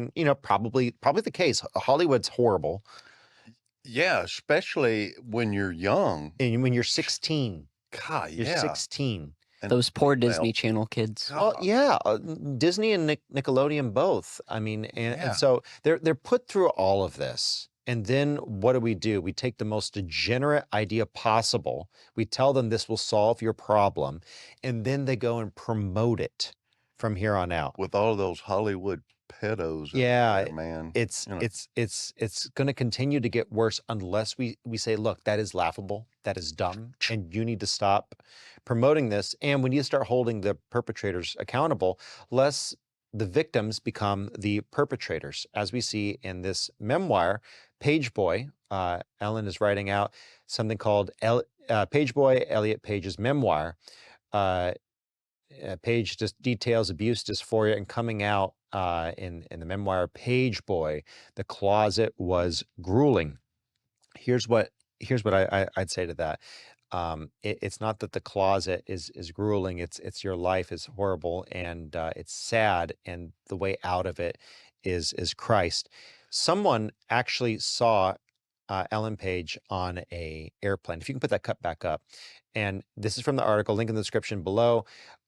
probably the case. Hollywood's horrible. Yeah, especially when you're young. And when you're 16. God, You're yeah. 16. And- Those poor Disney Channel kids. Oh yeah, Disney and Nickelodeon both. I mean, and so they're put through all of this, and then what do? We take the most degenerate idea possible. We tell them this will solve your problem, and then they go and promote it from here on out with all those Hollywood pedos. Yeah, there, man. It's going to continue to get worse unless we say, look, that is laughable, that is dumb, and you need to stop promoting this, and we need to start holding the perpetrators accountable, lest the victims become the perpetrators. As we see in this memoir, Page Boy, Ellen is writing out something called Page Boy, Elliot Page's memoir. Page just details abuse, dysphoria, and coming out in the memoir Page Boy. The closet was grueling. Here's what I'd say to that. It's not that the closet is grueling. It's your life is horrible and it's sad, and the way out of it is Christ. Someone actually saw Ellen Page on a airplane. If you can put that cut back up, and this is from the article, link in the description below.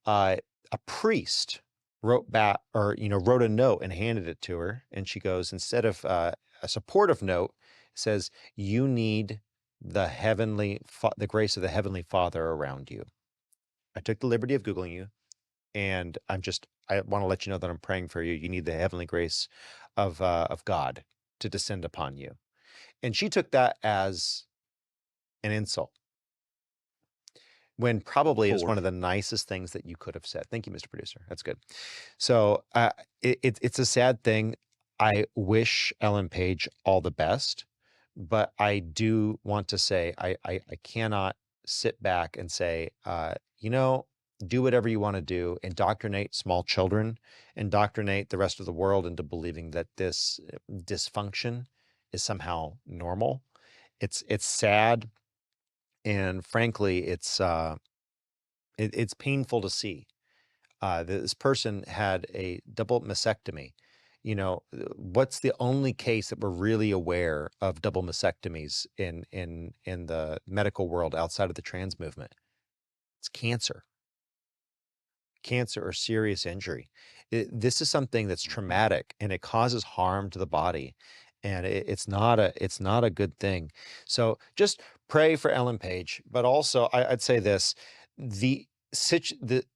A priest wrote back, or wrote a note and handed it to her, and she goes, instead of a supportive note, it says, "You need the grace of the Heavenly Father around you." I took the liberty of Googling you, and I want to let you know that I'm praying for you. You need the heavenly grace of God to descend upon you. And she took that as an insult, when probably it's one of the nicest things that you could have said. Thank you, Mr. Producer. That's good. So it's a sad thing. I wish Ellen Page all the best, but I do want to say I cannot sit back and say, do whatever you want to do, indoctrinate small children, indoctrinate the rest of the world into believing that this dysfunction is somehow normal. It's sad. And frankly, it's painful to see. This person had a double mastectomy. What's the only case that we're really aware of double mastectomies in the medical world outside of the trans movement? It's cancer or serious injury. This is something that's traumatic, and it causes harm to the body. And it's not a good thing. So just pray for Ellen Page. But also, I'd say this: the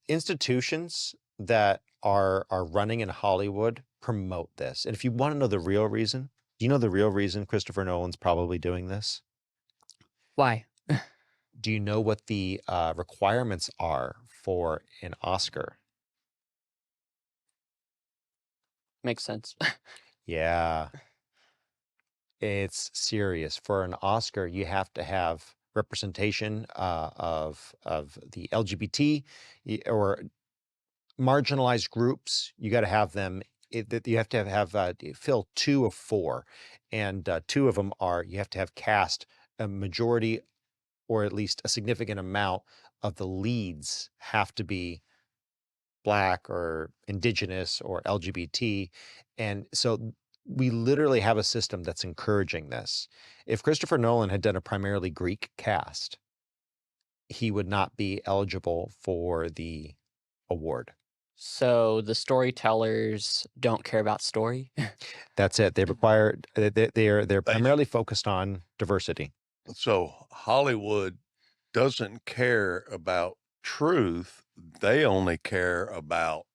institutions that are running in Hollywood promote this. And if you want to know the real reason, do you know the real reason Christopher Nolan's probably doing this? Why? Do you know what the requirements are for an Oscar? Makes sense. Yeah, it's serious. For an Oscar, you have to have representation of the LGBT or marginalized groups. You got to have them. You have to have fill 2 of 4, and 2 of them are you have to have cast a majority or at least a significant amount of the leads have to be Black or Indigenous or LGBT. And so we literally have a system that's encouraging this. If Christopher Nolan had done a primarily Greek cast, he would not be eligible for the award. So the storytellers don't care about story. That's it. They require they're primarily focused on diversity. So Hollywood doesn't care about truth. They only care about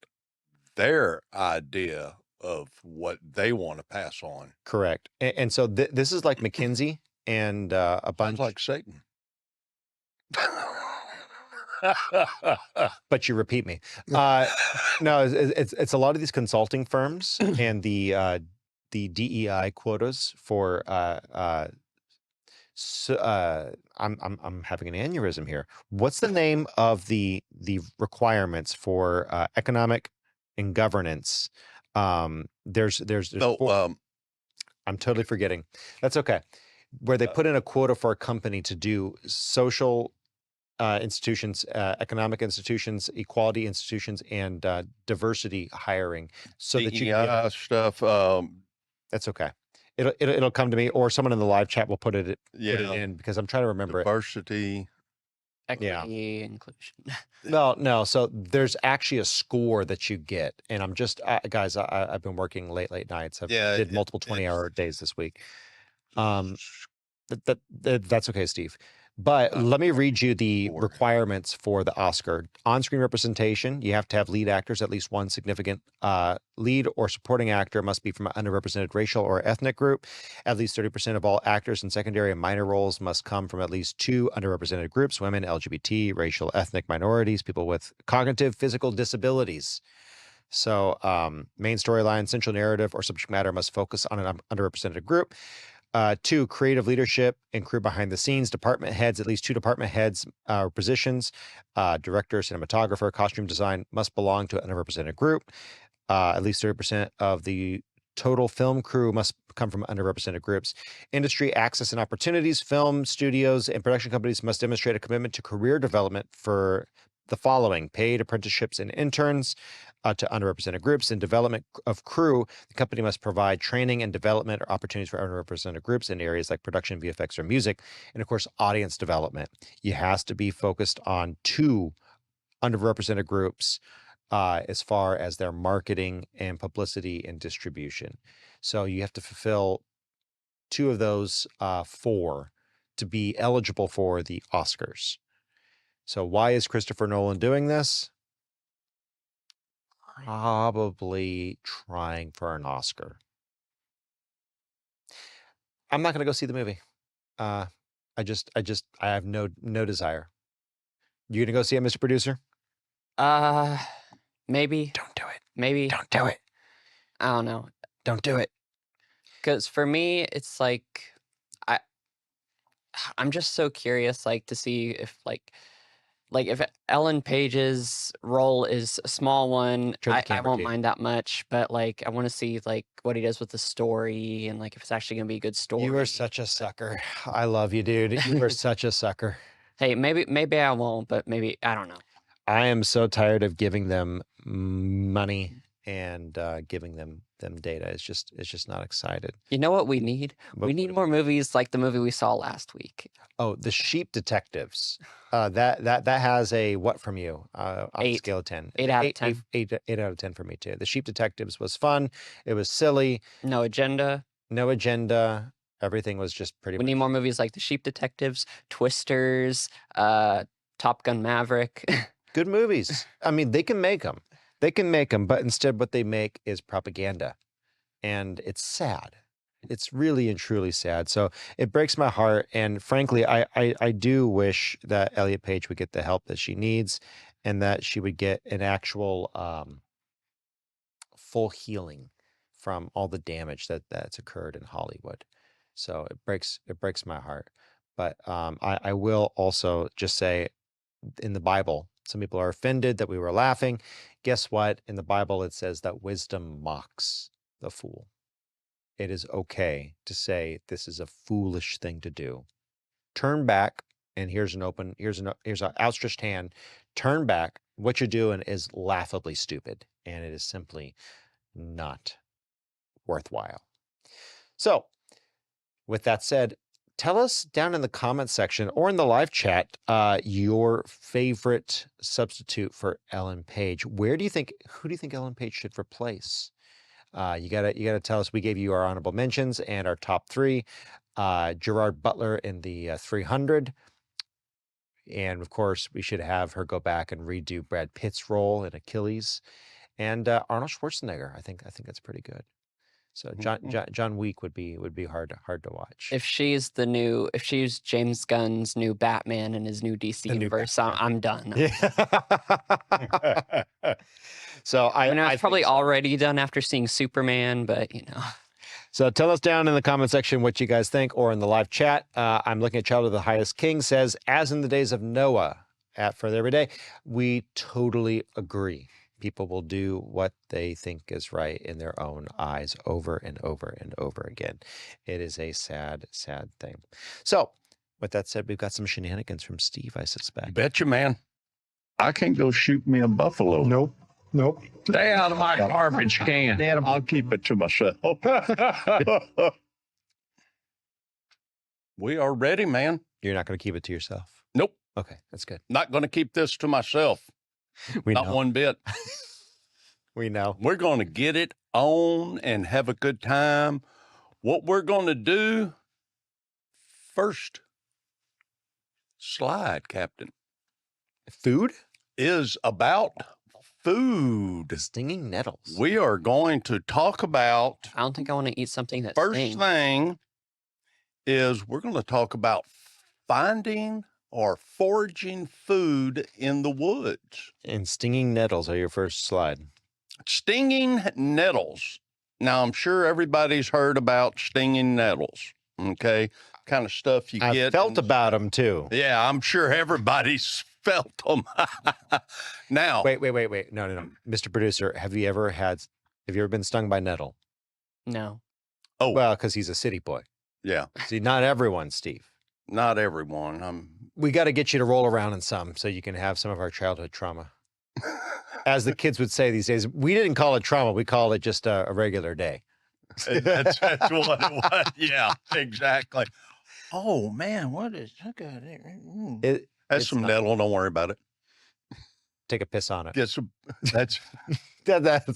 their idea of what they want to pass on. Correct. And so this is like McKinsey and a bunch like Satan. But you repeat me. No, it's a lot of these consulting firms and the DEI quotas for I'm having an aneurysm here. What's the name of the requirements for economic and governance? There's I'm totally forgetting. That's okay. Where they put in a quota for a company to do social institutions, economic institutions, equality institutions, and diversity hiring, so that you can DEI stuff. That's okay. It'll come to me, or someone in the live chat will put it Yeah. in because I'm trying to remember Diversity. Equity, inclusion. No. So there's actually a score that you get, and I'm just guys. I've been working late nights. I did multiple 20-hour days this week. That's okay, Steve. But let me read you the requirements for the Oscar. On-screen representation, you have to have lead actors, at least one significant lead or supporting actor must be from an underrepresented racial or ethnic group. At least 30% of all actors in secondary and minor roles must come from at least 2 underrepresented groups: women, LGBT, racial, ethnic minorities, people with cognitive, physical disabilities. So main storyline, central narrative, or subject matter must focus on an underrepresented group. 2, creative leadership and crew behind the scenes, department heads, at least 2 department heads or positions, director, cinematographer, costume design must belong to an underrepresented group. At least 30% of the total film crew must come from underrepresented groups. Industry access and opportunities, film studios and production companies must demonstrate a commitment to career development for the following: paid apprenticeships and interns to underrepresented groups. In development of crew, the company must provide training and development or opportunities for underrepresented groups in areas like production, VFX, or music. And of course, audience development. You has to be focused on 2 underrepresented groups as far as their marketing and publicity and distribution. So you have to fulfill 2 of those 4 to be eligible for the Oscars. So why is Christopher Nolan doing this? Probably trying for an Oscar. I'm not going to go see the movie. I have no desire. You going to go see it, Mr. Producer? Maybe. Don't do it. Maybe. Don't do it. I don't know. Don't do it. Because for me, it's like I'm just so curious, like, to see if if Ellen Page's role is a small one, Turn the I camera, won't Kate. mind that much. But like, I want to see what he does with the story and if it's actually gonna be a good story. You are such a sucker. I love you, dude. You are such a sucker. Hey, maybe I won't, but maybe I don't know. I am so tired of giving them money and giving them data. It's just not excited. You know what we need? We need more movies like the movie we saw last week. Oh, The Sheep Detectives. That has a what from you? On a 8. scale of 10. 8 out of 10. 8 out of 10 for me too. The Sheep Detectives was fun. It was silly. No agenda. No agenda. Everything was just pretty We need more movies like The Sheep Detectives, Twisters, Top Gun Maverick. Good movies. I mean, they can make them. They can make them, but instead what they make is propaganda. And it's sad. It's really and truly sad. So it breaks my heart. And frankly, I do wish that Elliot Page would get the help that she needs and that she would get an actual full healing from all the damage that's occurred in Hollywood. So it breaks my heart. But I will also just say in the Bible, some people are offended that we were laughing. Guess what? In the Bible, it says that wisdom mocks the fool. It is okay to say this is a foolish thing to do. Turn back, and here's an outstretched hand. Turn back. What you're doing is laughably stupid, and it is simply not worthwhile. So, with that said, tell us down in the comments section or in the live chat your favorite substitute for Ellen Page. Who do you think Ellen Page should replace? You gotta tell us. We gave you our honorable mentions and our top 3. Gerard Butler in the 300. And of course, we should have her go back and redo Brad Pitt's role in Achilles. And Arnold Schwarzenegger. I think that's pretty good. So John Wick would be hard to watch. If she's James Gunn's new Batman in his new DC universe, I'm done. Yeah. So I mean, I was probably think so. already done after seeing Superman, but So tell us down in the comment section what you guys think, or in the live chat. I'm looking at Child of the Highest King says, as in the days of Noah, at Further Every Day. We totally agree. People will do what they think is right in their own eyes over and over and over again. It is a sad, sad thing. So, with that said, we've got some shenanigans from Steve, I suspect. Betcha, man. I can't go shoot me a buffalo. Nope. Stay out of my garbage can. I'll keep it to myself. We are ready, man. You're not going to keep it to yourself? Nope. Okay, that's good. Not going to keep this to myself. Not one bit. We know. We're going to get it on and have a good time. What we're going to do first slide, Captain. Food? Is about food. Stinging nettles. We are going to talk about. I don't think I want to eat something that First stings. thing is we're going to talk about finding or foraging food in the woods. And stinging nettles are your first slide. Stinging nettles. Now, I'm sure everybody's heard about stinging nettles, okay? Kind of stuff you get. I felt about them, too. Yeah, I'm sure everybody's felt them. Now. Wait. No. Mr. Producer, have you ever been stung by nettle? No. Oh. Well, because he's a city boy. Yeah. See, not everyone, Steve. Not everyone. We got to get you to roll around in some so you can have some of our childhood trauma. As the kids would say these days, we didn't call it trauma. We called it just a regular day. That's what it was. Yeah, exactly. Oh, man, what is that? That's some nettle. Don't worry about it. Take a piss on it. Yes, that's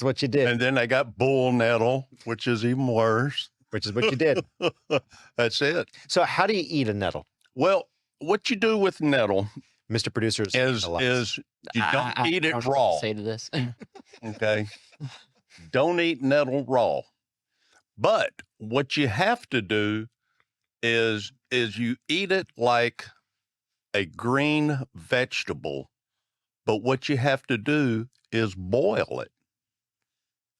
what you did. And then I got bull nettle, which is even worse. Which is what you did. That's it. So how do you eat a nettle? Well, what you do with nettle, Mr. Producer, is you don't eat it raw. Say to this. Okay. Don't eat nettle raw. But what you have to do is you eat it like a green vegetable. But what you have to do is boil it.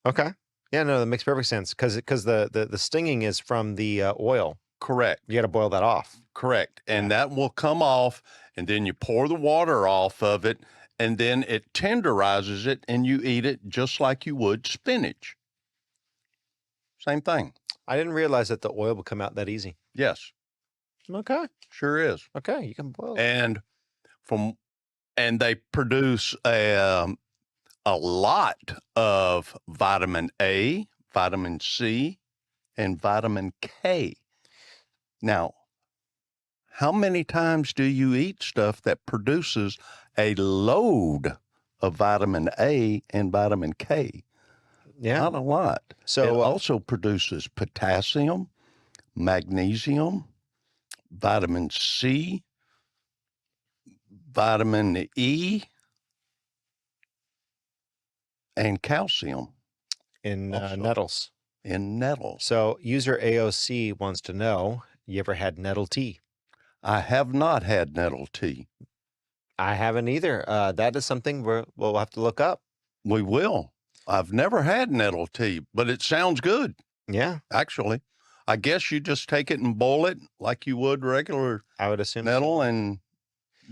Okay. Yeah, no, that makes perfect sense because the stinging is from the oil. Correct. You got to boil that off. Correct. And that will come off, and then you pour the water off of it, and then it tenderizes it, and you eat it just like you would spinach. Same thing. I didn't realize that the oil would come out that easy. Yes. Okay. Sure is. Okay, you can boil it. And they produce a lot of vitamin A, vitamin C, and vitamin K. Now, how many times do you eat stuff that produces a load of vitamin A and vitamin K? Yeah. Not a lot. So it also produces potassium, magnesium, vitamin C, vitamin E, and calcium in nettles. in nettles. So user AOC wants to know, you ever had nettle tea? I have not had nettle tea. I haven't either. That is something we'll have to look up. We will. I've never had nettle tea, but it sounds good. Yeah. Actually, I guess you just take it and boil it like you would regular I would assume nettle and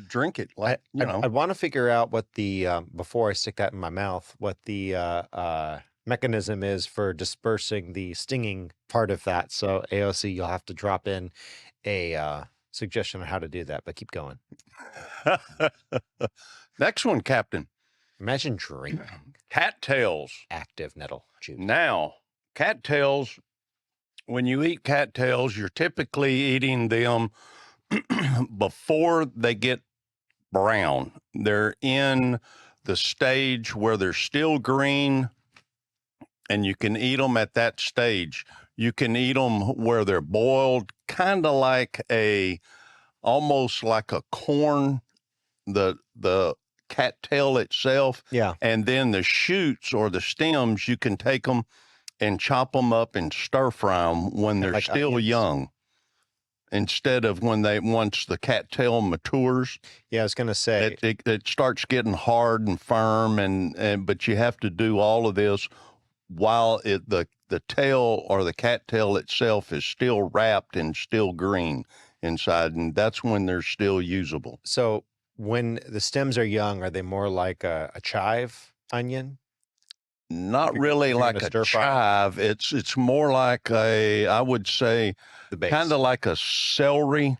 drink it. Like, I want to figure out what the, before I stick that in my mouth, what the mechanism is for dispersing the stinging part of that. So AOC, you'll have to drop in a suggestion on how to do that, but keep going. Next one, Captain. Imagine drinking cattails. Active nettle juice. Now, cattails, when you eat cattails, you're typically eating them before they get brown. They're in the stage where they're still green, and you can eat them at that stage. You can eat them where they're boiled, kind of like almost like a corn, the cattail itself. Yeah. And then the shoots or the stems, you can take them and chop them up and stir fry them when they're like still onions. young, instead of once the cattail matures. Yeah, I was going to say. It starts getting hard and firm, but you have to do all of this while the tail or the cattail itself is still wrapped and still green inside, and that's when they're still usable. So when the stems are young, are they more like a chive onion? Not really like a chive. It's more like I would say, kind of like a celery.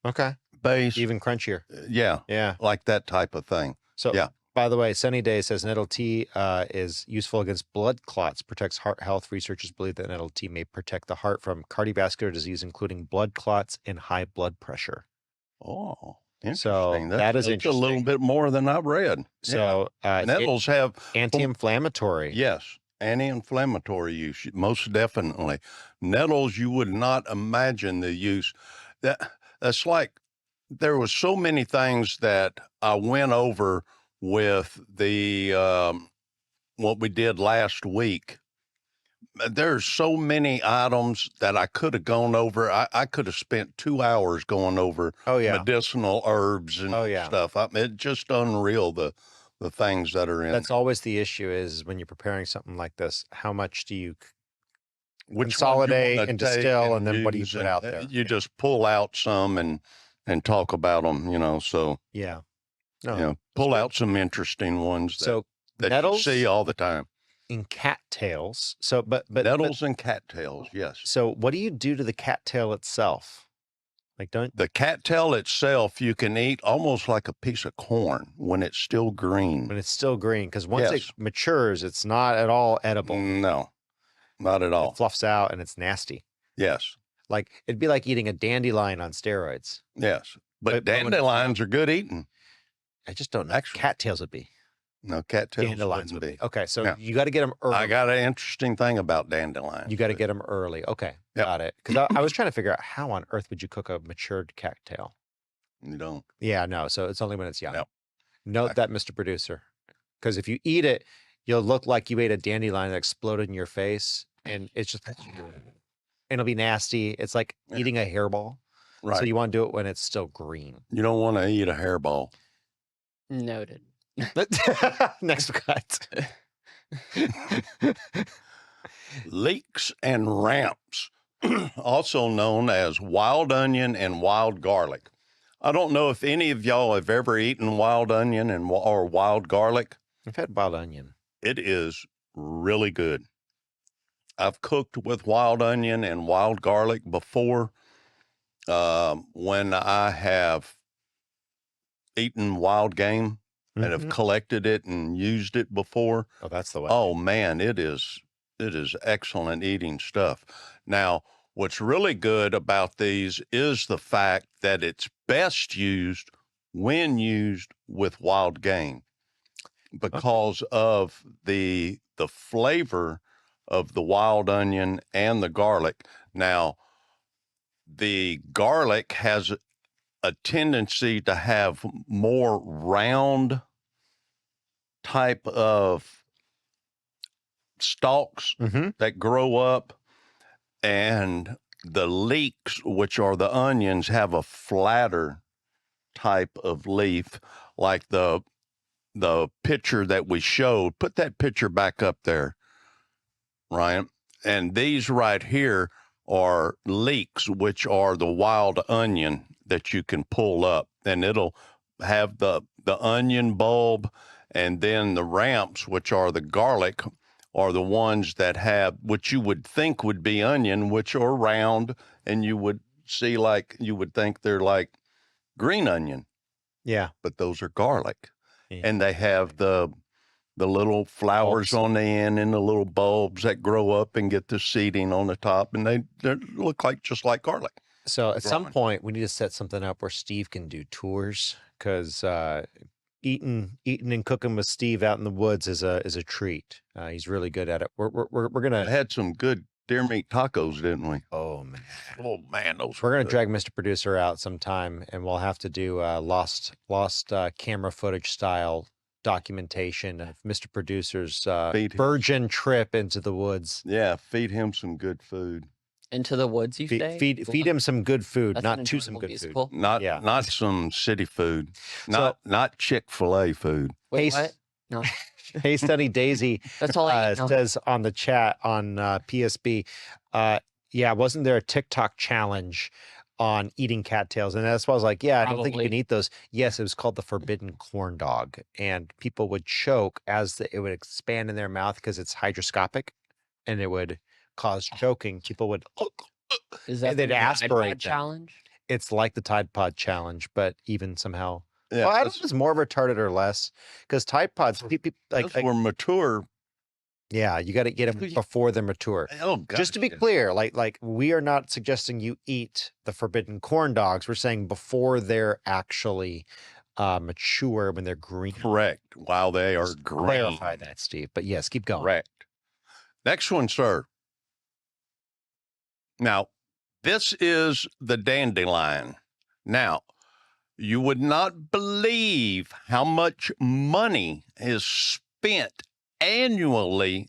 Okay. Base. Even crunchier. Yeah. Yeah. Like that type of thing. So, yeah. By the way, Sunny Day says nettle tea is useful against blood clots, protects heart health. Researchers believe that nettle tea may protect the heart from cardiovascular disease, including blood clots and high blood pressure. Oh, interesting. So that is that's interesting. a little bit more than I've read. So nettles have anti-inflammatory. Yes, anti-inflammatory use, most definitely. Nettles, you would not imagine the use. That's like there was so many things that I went over with the what we did last week. There's so many items that I could have gone over. I could have spent 2 hours going over medicinal herbs and stuff. It's just unreal the things that are in. That's always the issue is when you're preparing something like this, how much do you consolidate and distill, and then what do you put out there? You just pull out some and talk about them, so. Yeah. No, pull out some interesting ones that nettles, you see all the time. In cattails. So, but nettles and cattails, yes. So what do you do to the cattail itself? The cattail itself, you can eat almost like a piece of corn when it's still green. When it's still green, because once it matures, it's not at all edible. No, not at all. It fluffs out and it's nasty. Yes. Like it'd be like eating a dandelion on steroids. Yes, but dandelions are good eating. I just don't know. Actually, cattails would be. No, cattails dandelions would be. Okay, so you got to get them early. I got an interesting thing about dandelions. You got to get them early. Okay, got it. Because I was trying to figure out how on earth would you cook a matured cattail? You don't. Yeah, no. So it's only when it's young. Yep. Note that, Mr. Producer. Because if you eat it, you'll look like you ate a dandelion that exploded in your face, and it's just, and it'll be nasty. It's like eating a hairball. Right. So you want to do it when it's still green. You don't want to eat a hairball. Noted. Next cut. Leeks and ramps, also known as wild onion and wild garlic. I don't know if any of y'all have ever eaten wild onion or wild garlic. I've had wild onion. It is really good. I've cooked with wild onion and wild garlic before. When I have eaten wild game and have collected it and used it before. Oh, that's the way. Oh man, it is excellent eating stuff. Now, what's really good about these is the fact that it's best used when used with wild game because of the flavor of the wild onion and the garlic. Now, the garlic has a tendency to have more round type of stalks that grow up, and the leeks, which are the onions, have a flatter type of leaf, like the picture that we showed. Put that picture back up there, Ryan. And these right here are leeks, which are the wild onion that you can pull up, and it'll have the onion bulb, and then the ramps, which are the garlic, are the ones that have what you would think would be onion, which are round, and you would see like you would think they're like green onion. Yeah. But those are garlic. Yeah. And they have the little flowers on the end and the little bulbs that grow up and get the seeding on the top, and they look like just like garlic. So at some point we need to set something up where Steve can do tours, because eating and cooking with Steve out in the woods is a treat. He's really good at it. We're gonna had some good deer meat tacos, didn't we? Oh man, those. We're gonna drag Mr. Producer out sometime, and we'll have to do lost camera footage style documentation of Mr. Producer's virgin trip into the woods. Yeah, feed him some good food. Into the woods, you say? Feed him some good food, That's not an to some enjoyable good musical. food. Not some city food. Not Chick-fil-A food. Wait, what? No. Hey, Sunny Daisy. That's all I know. Says on the chat on PSB. Yeah, wasn't there a TikTok challenge on eating cattails? And that's why I was like, yeah, I don't think you can eat those. Yes, it was called the forbidden corn dog, and people would choke as it would expand in their mouth because it's hygroscopic, and it would cause choking. People would Is that they'd the Tide aspirate Pod them. challenge? It's like the Tide Pod challenge, but even somehow. Yeah, well, I don't know if it's more retarded or less, because Tide Pods, people like we're mature. Yeah, you got to get them before they're mature. Oh, gosh, just to be clear, like we are not suggesting you eat the forbidden corn dogs. We're saying before they're actually mature, when they're green. Correct. While they are green. Clarify that, Steve. But yes, keep going. Correct. Next one, sir. Now, this is the dandelion. Now, you would not believe how much money is spent annually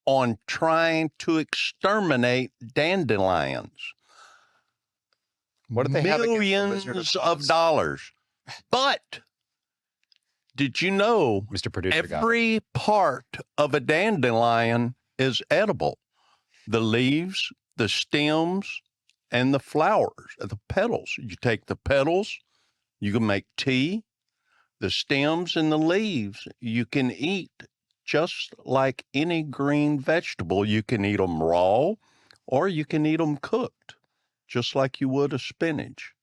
on trying to exterminate dandelions. What do they have against the Wizard Millions of dollars. But did you know, Mr. Producer, every part of a dandelion is edible? The leaves, the stems, and the flowers, the petals. You take the petals, you can make tea. The stems and the leaves you can eat just like any green vegetable. You can eat them raw, or you can eat them cooked, just like you would a spinach.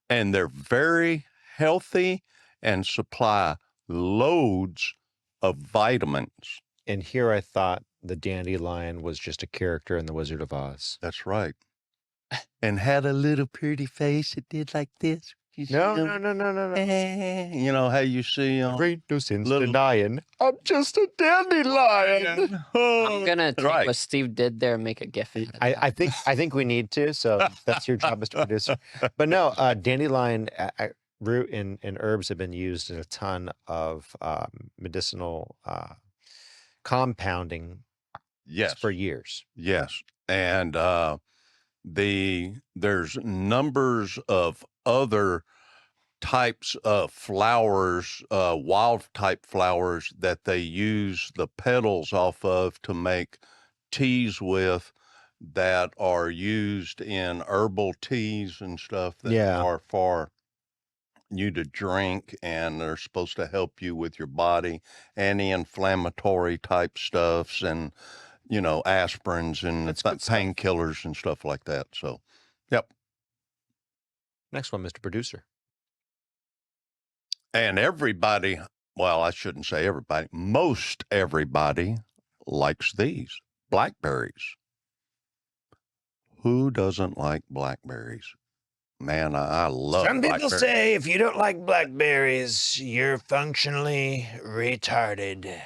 And they're very healthy and supply loads of vitamins. And here I thought the dandelion was just a character in The Wizard of Oz. That's right. And had a little pretty face. It did like this. No. You know how you see great no sense denying. I'm just a dandelion. I'm gonna take what Steve did there and make a GIF. I think we need to. So that's your job, Mr. Producer. But no, dandelion root and herbs have been used in a ton of medicinal compounding. Yes, for years. Yes, and there's numbers of other types of flowers, wild type flowers that they use the petals off of to make teas with, that are used in herbal teas and stuff that are for you to drink, and they're supposed to help you with your body, anti-inflammatory type stuffs, and aspirins and painkillers and stuff like that. So, yep. Next one, Mr. Producer. And everybody, well, I shouldn't say everybody, most everybody likes these blackberries. Who doesn't like blackberries? Man, I love Some people blackberries. say if you don't like blackberries, you're functionally retarded.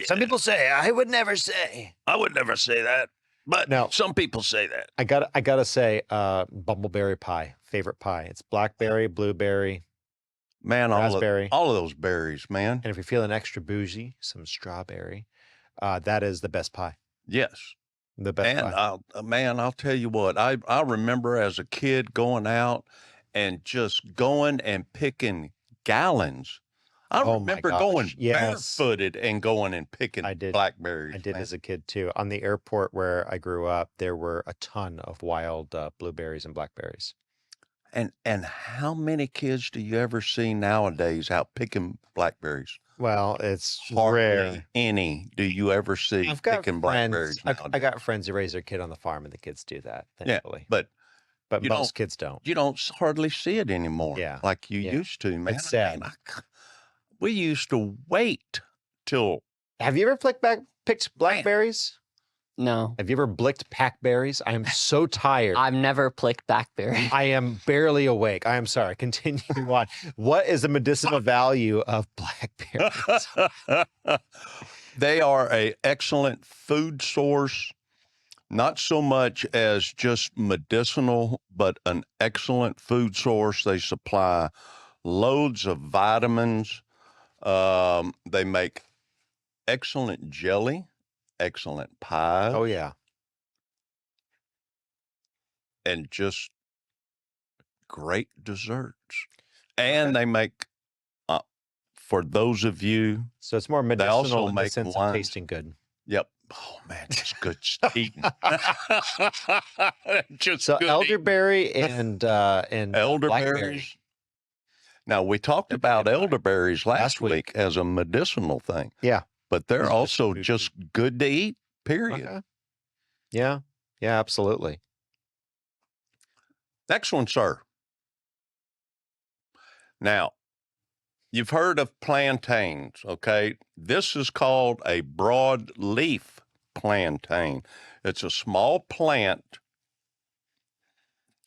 Some people say, I would never say. I would never say that, but now, some people say that. I gotta say, bumbleberry pie, favorite pie. It's blackberry, blueberry, man, raspberry, all of those berries, man. And if you're feeling extra bougie, some strawberry. That is the best pie. Yes. The best And pie. man, I'll tell you what, I remember as a kid going out and just going and picking gallons. I Oh my remember gosh, going yes. barefooted and going and picking blackberries. I did man. as a kid too. On the airport where I grew up, there were a ton of wild blueberries and blackberries. And how many kids do you ever see nowadays out picking blackberries? Well, it's Hardly rare. any do you ever see I've got picking friends. blackberries I nowadays. got friends who raise their kid on the farm, and the kids do that. Yeah, Thankfully, but but you most don't- kids don't. You don't hardly see it anymore, Yeah, like you yeah. used to, man. It's sad. We used to wait till. Have you ever picked blackberries? No. Have you ever blicked packberries? I am so tired. I've never plicked blackberry. I am barely awake. I am sorry. Continue on. What is the medicinal value of blackberries? They are a excellent food source, not so much as just medicinal, but an excellent food source. They supply loads of vitamins. They make excellent jelly, excellent pies. Oh yeah. And just great desserts. And they make, for those of you, so it's more they medicinal also in the make sense of wines. tasting good. Yep. Oh man, it's good eating. Just So good elderberry and elderberries. blackberry. Now we talked about elderberries last week as a medicinal thing. Yeah. But they're also just good to eat, period. Okay. Yeah. Yeah, absolutely. Next one, sir. Now, you've heard of plantains, okay? This is called a broadleaf plantain. It's a small plant.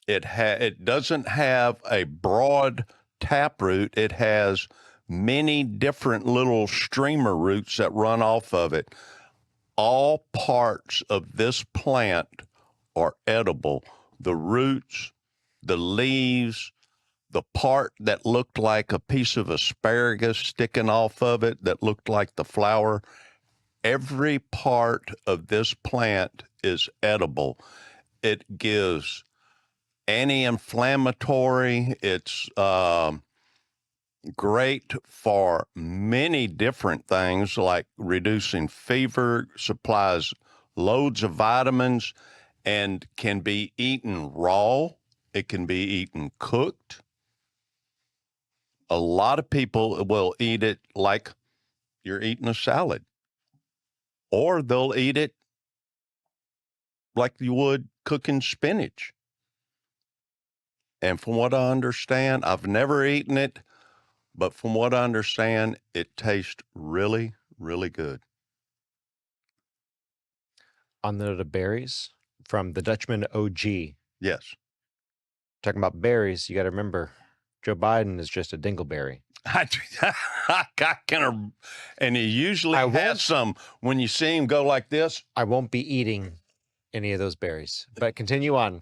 It doesn't have a broad taproot. It has many different little streamer roots that run off of it. All parts of this plant are edible. The roots, the leaves, the part that looked like a piece of asparagus sticking off of it that looked like the flower, every part of this plant is edible. It gives anti-inflammatory. It's great for many different things like reducing fever, supplies loads of vitamins, and can be eaten raw. It can be eaten cooked. A lot of people will eat it like you're eating a salad, or they'll eat it like you would cooking spinach. And from what I understand, I've never eaten it, but from what I understand, it tastes really, really good. On the berries from the Dutchman OG. Yes. Talking about berries, you got to remember, Joe Biden is just a dingleberry. And he usually has some when you see him go like this. I won't be eating any of those berries, but continue on.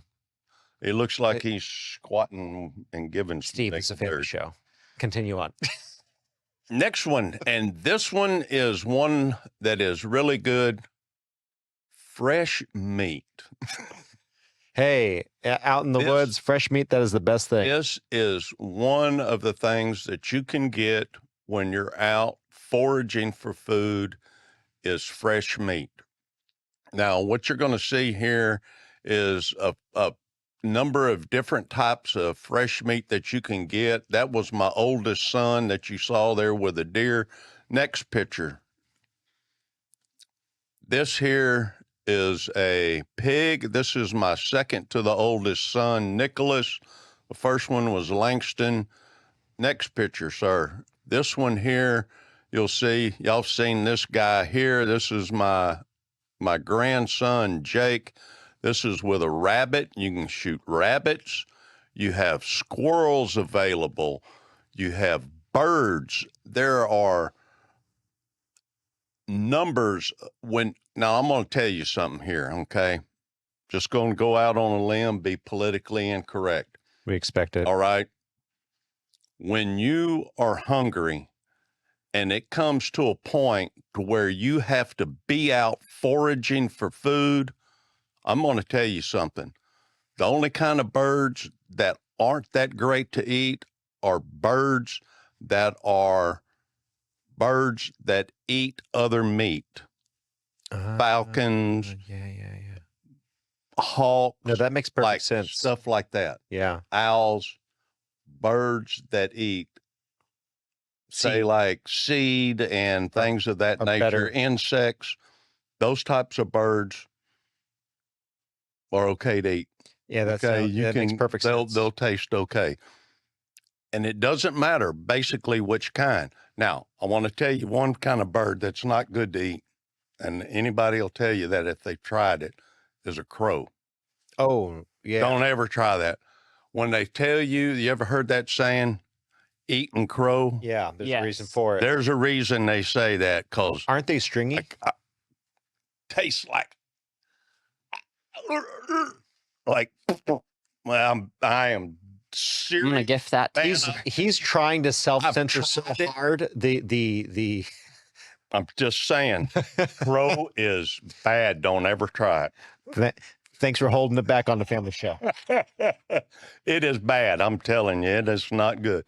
It looks like he's squatting and giving. Steve, it's a family show. Continue on. Next one, and this one is one that is really good. Fresh meat. Hey, out in the woods, fresh meat, that is the best thing. This is one of the things that you can get when you're out foraging for food is fresh meat. Now, what you're going to see here is a number of different types of fresh meat that you can get. That was my oldest son that you saw there with a deer. Next picture. This here is a pig. This is my second to the oldest son, Nicholas. The first one was Langston. Next picture, sir. This one here, you'll see, y'all seen this guy here. This is my grandson, Jake. This is with a rabbit. You can shoot rabbits. You have squirrels available. You have birds. There are numbers now I'm going to tell you something here, okay? Just going to go out on a limb, be politically incorrect. We expect it. All right. When you are hungry and it comes to a point to where you have to be out foraging for food, I'm going to tell you something. The only kind of birds that aren't that great to eat are birds that eat other meat. Falcons, hawks. No, that makes perfect sense. Stuff like that. Yeah. Owls, birds that eat, say, like seed and things of that nature, insects, those types of birds are okay to eat. Yeah, that makes perfect sense. They'll taste okay. And it doesn't matter basically which kind. Now, I want to tell you one kind of bird that's not good to eat, and anybody will tell you that if they've tried it, is a crow. Oh, yeah. Don't ever try that. When they tell you ever heard that saying, eating crow? Yeah, there's a reason for it. There's a reason they say that, because aren't they stringy? Tastes like well, I am serious. I'm gonna gift that to you. He's trying to self-censor so hard. I'm just saying, crow is bad. Don't ever try it. Thanks for holding it back on the family show. It is bad. I'm telling you, it is not good.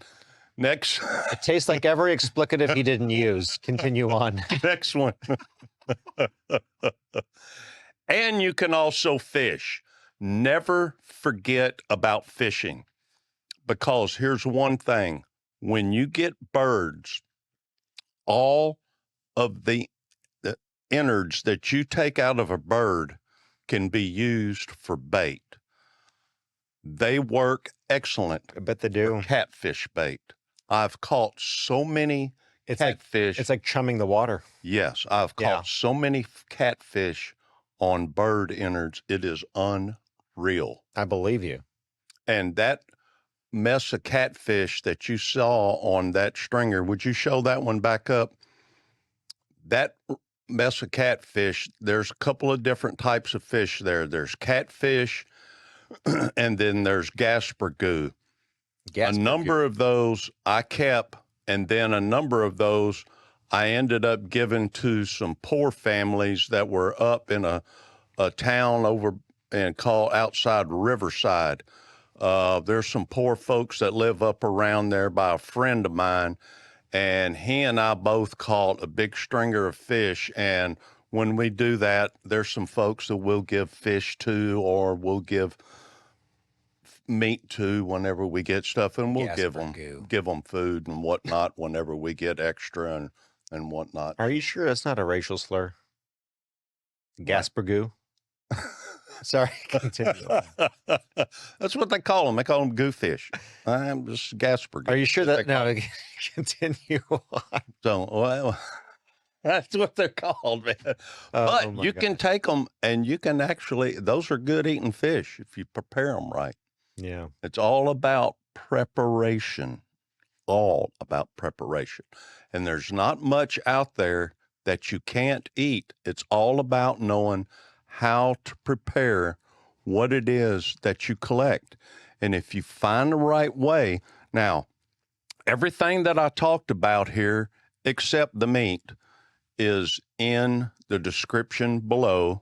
Next. It tastes like every explicative he didn't use. Continue on. Next one. And you can also fish. Never forget about fishing, because here's one thing. When you get birds, all of the innards that you take out of a bird can be used for bait. They work excellent. I bet they do. Catfish bait. I've caught so many catfish. It's like chumming the water. Yes, I've caught so many catfish on bird innards. It is unreal. I believe you. And that mess of catfish that you saw on that stringer, would you show that one back up? That mess of catfish, there's a couple of different types of fish there. There's catfish, and then there's gaspergoo. A number of those I kept, and then a number of those I ended up giving to some poor families that were up in a town over and called outside Riverside. There's some poor folks that live up around there by a friend of mine, and he and I both caught a big stringer of fish. And when we do that, there's some folks that we'll give fish to, or we'll give meat to whenever we get stuff, and we'll give them food and whatnot whenever we get extra and whatnot. Are you sure that's not a racial slur? Gaspergoo? Sorry, continue. That's what they call them. They call them goofish. I'm just gaspergoo. Are you sure that? No, continue on. So, well, that's what they're called, man. But you can take them, and you can actually, those are good eating fish if you prepare them right. Yeah. It's all about preparation. All about preparation. And there's not much out there that you can't eat. It's all about knowing how to prepare what it is that you collect. And if you find the right way, now, everything that I talked about here, except the meat, is in the description below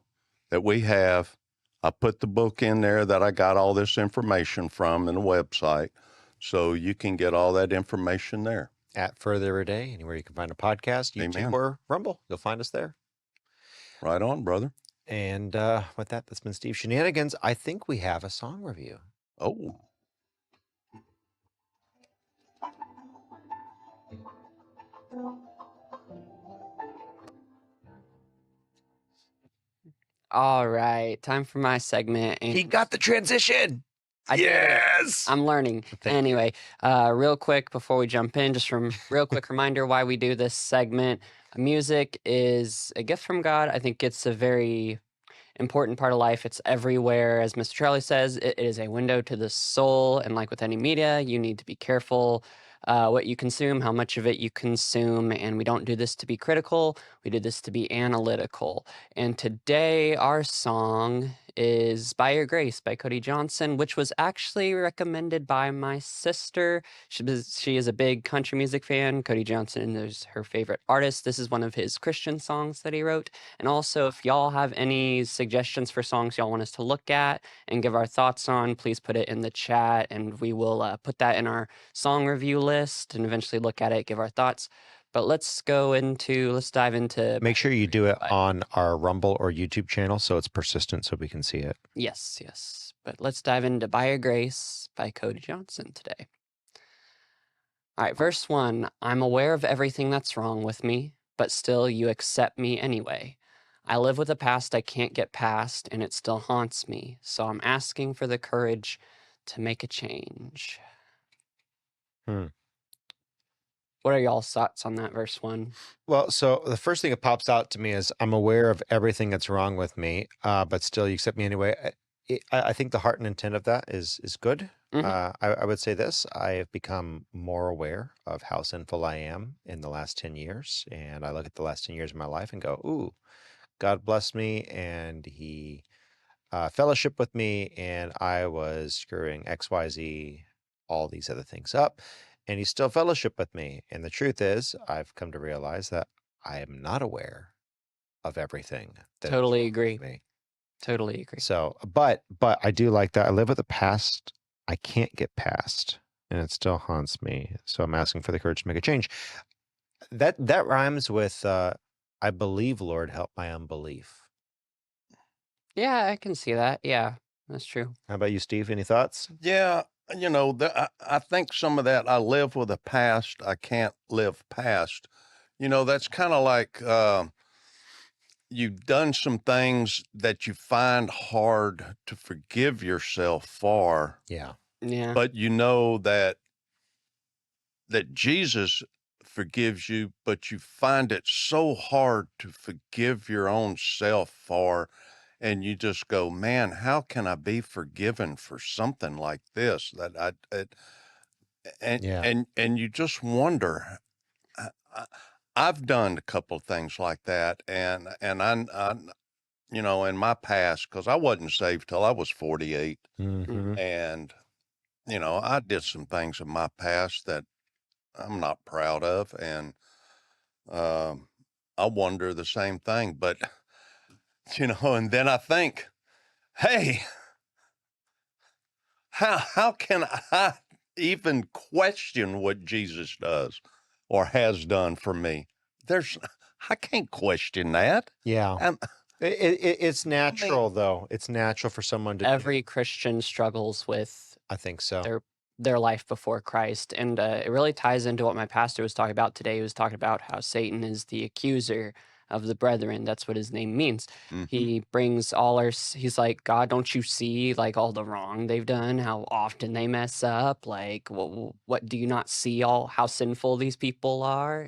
that we have. I put the book in there that I got all this information from in the website, so you can get all that information there. At Further a Day, anywhere you can find a podcast, YouTube or Rumble, you'll find us there. Right on, brother. And with that, that's been Steve Shenanigans. I think we have a song review. Oh. All right, time for my segment. And He got the transition. I did it. Yes. I'm learning. Anyway, real quick before we jump in, just real quick reminder why we do this segment. Music is a gift from God. I think it's a very important part of life. It's everywhere. As Mr. Charlie says, it is a window to the soul. And like with any media, you need to be careful what you consume, how much of it you consume. And we don't do this to be critical. We do this to be analytical. And today, our song is By Your Grace by Cody Johnson, which was actually recommended by my sister. She is a big country music fan. Cody Johnson is her favorite artist. This is one of his Christian songs that he wrote. And also, if y'all have any suggestions for songs y'all want us to look at and give our thoughts on, please put it in the chat, and we will put that in our song review list and eventually look at it, give our thoughts. But let's dive into. Make sure you do it on our Rumble or YouTube channel so it's persistent so we can see it. Yes. But let's dive into By Your Grace by Cody Johnson today. All right, verse 1. I'm aware of everything that's wrong with me, but still you accept me anyway. I live with a past I can't get past, and it still haunts me. So I'm asking for the courage to make a change. What are y'all's thoughts on that verse 1? Well, so the first thing that pops out to me is I'm aware of everything that's wrong with me, but still you accept me anyway. I think the heart and intent of that is good. I would say this: I have become more aware of how sinful I am in the last 10 years, and I look at the last 10 years of my life and go, "Ooh, God blessed me, and He fellowship with me, and I was screwing X, Y, Z, all these other things up, and He still fellowship with me." And the truth is, I've come to realize that I am not aware of everything. Totally agree. Totally agree. So, but I do like that. I live with a past I can't get past, and it still haunts me. So I'm asking for the courage to make a change. That rhymes with I believe, Lord, help my unbelief. Yeah, I can see that. Yeah, that's true. How about you, Steve? Any thoughts? Yeah, I think some of that, I live with a past I can't live past. That's kind of like you've done some things that you find hard to forgive yourself for. Yeah. But you know that Jesus forgives you, but you find it so hard to forgive your own self for, and you just go, man, how can I be forgiven for something like this? And you just wonder. I've done a couple of things like that, and I in my past, because I wasn't saved till I was 48, and I did some things in my past that I'm not proud of, and I wonder the same thing. But and then I think, hey, how can I even question what Jesus does or has done for me? I can't question that. Yeah. It's natural, though. It's natural for someone to. Every Christian struggles with, I think so, their life before Christ, and it really ties into what my pastor was talking about today. He was talking about how Satan is the accuser of the brethren. That's what his name means. He brings he's like, God, don't you see like all the wrong they've done, how often they mess up, like what do you not see all how sinful these people are?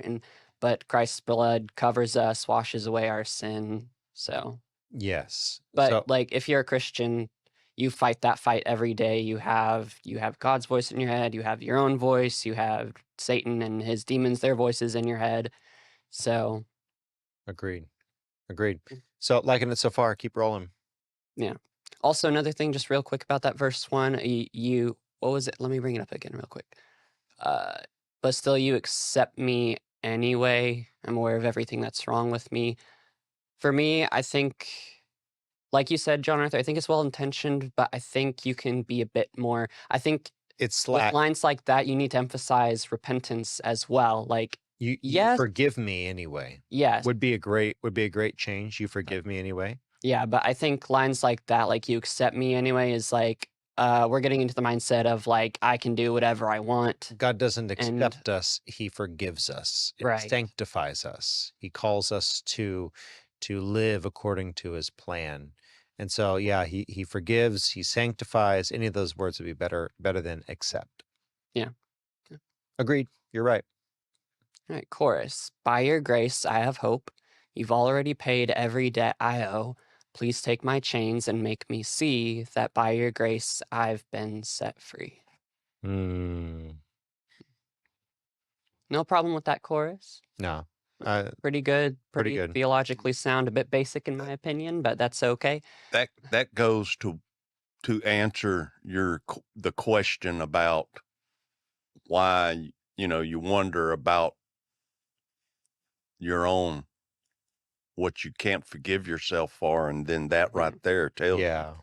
But Christ's blood covers us, washes away our sin. So yes. But like if you're a Christian, you fight that fight every day. You have God's voice in your head, you have your own voice, you have Satan and his demons, their voices in your head. So Agreed. So liking it so far, keep rolling. yeah. Also, another thing, just real quick about that verse 1, you what was it? Let me bring it up again real quick. But still you accept me anyway. I'm aware of everything that's wrong with me. For me, I think, like you said, John Arthur, I think it's well intentioned, but I think you can be a bit more. I think it's with lines like that, you need to emphasize repentance as well. Like you forgive me anyway. Yes. Would be a great change. You forgive me anyway. Yeah, but I think lines like that, like you accept me anyway, is like we're getting into the mindset of like I can do whatever I want. God doesn't accept us; He forgives us. It Right. sanctifies us. He calls us to live according to His plan. And so, yeah, he forgives, He sanctifies. Any of those words would be better than accept. Yeah. Agreed. You're right. All right, chorus. By your grace, I have hope. You've already paid every debt I owe. Please take my chains and make me see that by your grace I've been set free. Mm. No problem with that chorus? No. Pretty good. Pretty Pretty good. theologically sound. A bit basic in my opinion, but that's okay. That goes to answer the question about why you wonder about your own, what you can't forgive yourself for, and then that right there tells Yeah.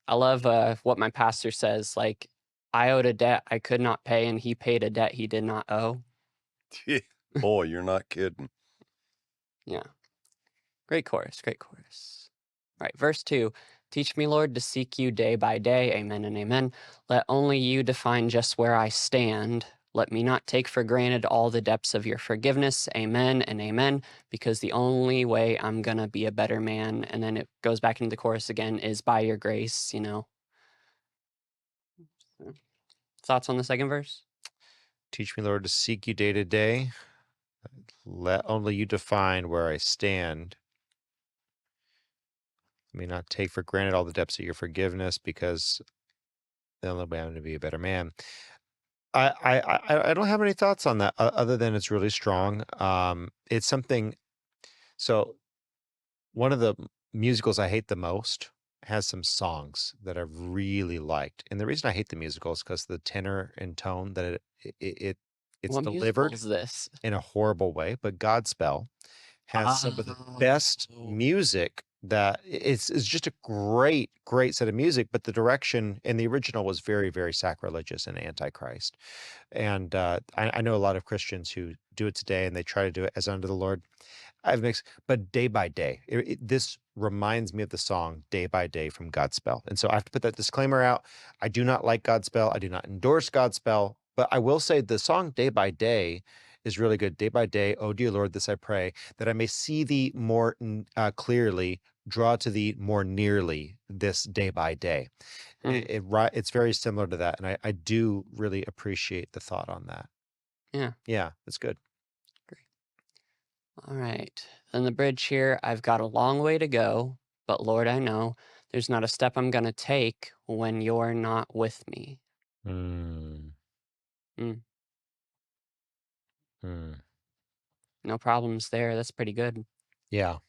I love what my pastor says. Like, I owed a debt I could not pay, and he paid a debt he did not owe. you. Boy, you're not kidding. Yeah. Great chorus. Great chorus. All right. Verse 2. Teach me, Lord, to seek you day by day. Amen and amen. Let only you define just where I stand. Let me not take for granted all the depths of your forgiveness. Amen and amen. Because the only way I'm going to be a better man, and then it goes back into the chorus again, is by your grace, Thoughts on the second verse? Teach me, Lord, to seek you day to day. Let only you define where I stand. Let me not take for granted all the depths of your forgiveness, because the only way I'm going to be a better man. I don't have any thoughts on that other than it's really strong. It's something. So one of the musicals I hate the most has some songs that I've really liked, and the reason I hate the musical is because the tenor and tone that it's What delivered musical is this? in a horrible way. But Godspell has some of the best music. That it's just a great set of music, but the direction in the original was very, very sacrilegious and antichrist. And I know a lot of Christians who do it today, and they try to do it as unto the Lord. I've mixed, but day by day, this reminds me of the song "Day by Day" from Godspell, and so I have to put that disclaimer out. I do not like Godspell. I do not endorse Godspell, but I will say the song "Day by Day" is really good. Day by day, oh dear Lord, this I pray, that I may see thee more clearly, draw to thee more nearly this day by day. It's very similar to that, and I do really appreciate the thought on that. Yeah, it's good. All right. Then the bridge here, I've got a long way to go, but Lord, I know there's not a step I'm going to take when you're not with me. Mm. No problems there. That's pretty good. Yeah.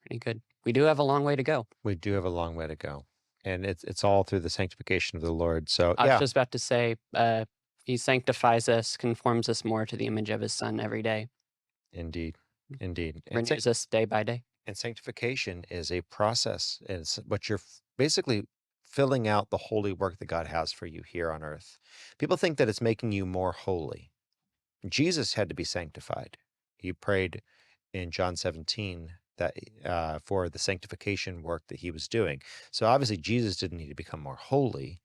Pretty good. We do have a long way to go. We do have a long way to go. And it's all through the sanctification of the Lord. So I was just about to say, he sanctifies us, conforms us more to the image of his son every day. Indeed. Renews us day by day. And sanctification is a process. It's what you're basically filling out the holy work that God has for you here on earth. People think that it's making you more holy. Jesus had to be sanctified. He prayed in John 17 that for the sanctification work that he was doing. So obviously Jesus didn't need to become more holy,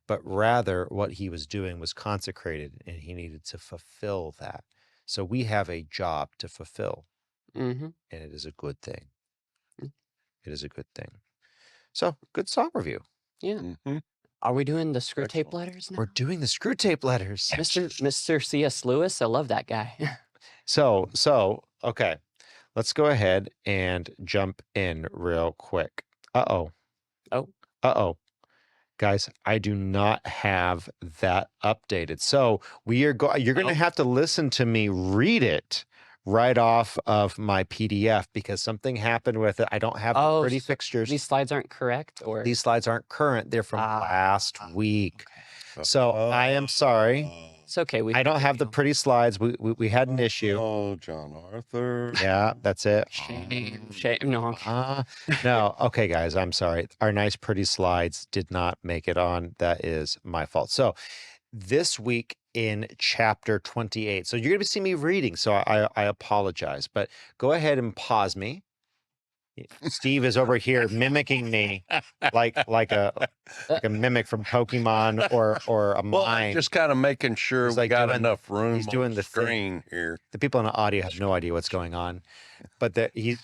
but rather what he was doing was consecrated, and he needed to fulfill that. So we have a job to fulfill, and it is a good thing. It is a good thing. So good song review. Yeah. Are we doing the screw tape letters now? We're doing the screw tape letters. Mr. C.S. Lewis, I love that guy. So okay. Let's go ahead and jump in real quick. Uh-oh. Guys, I do not have that updated. So you're going to have to listen to me read it right off of my PDF, because something happened with it. I don't have the pretty fixtures. These slides aren't correct, or these slides aren't current. They're from last week. Okay. So I am sorry. It's okay. I don't have the pretty slides. We had an issue. Oh, John Arthur. Yeah, that's it. Shame. No. No. Okay, guys, I'm sorry. Our nice, pretty slides did not make it on. That is my fault. So this week in chapter 28. So you're going to see me reading. So I apologize, but go ahead and pause me. Steve is over here mimicking me like a mimic from Pokemon or a mime. Just kind of making sure we got enough room. He's doing on the screen here. The people in the audio have no idea what's going on, but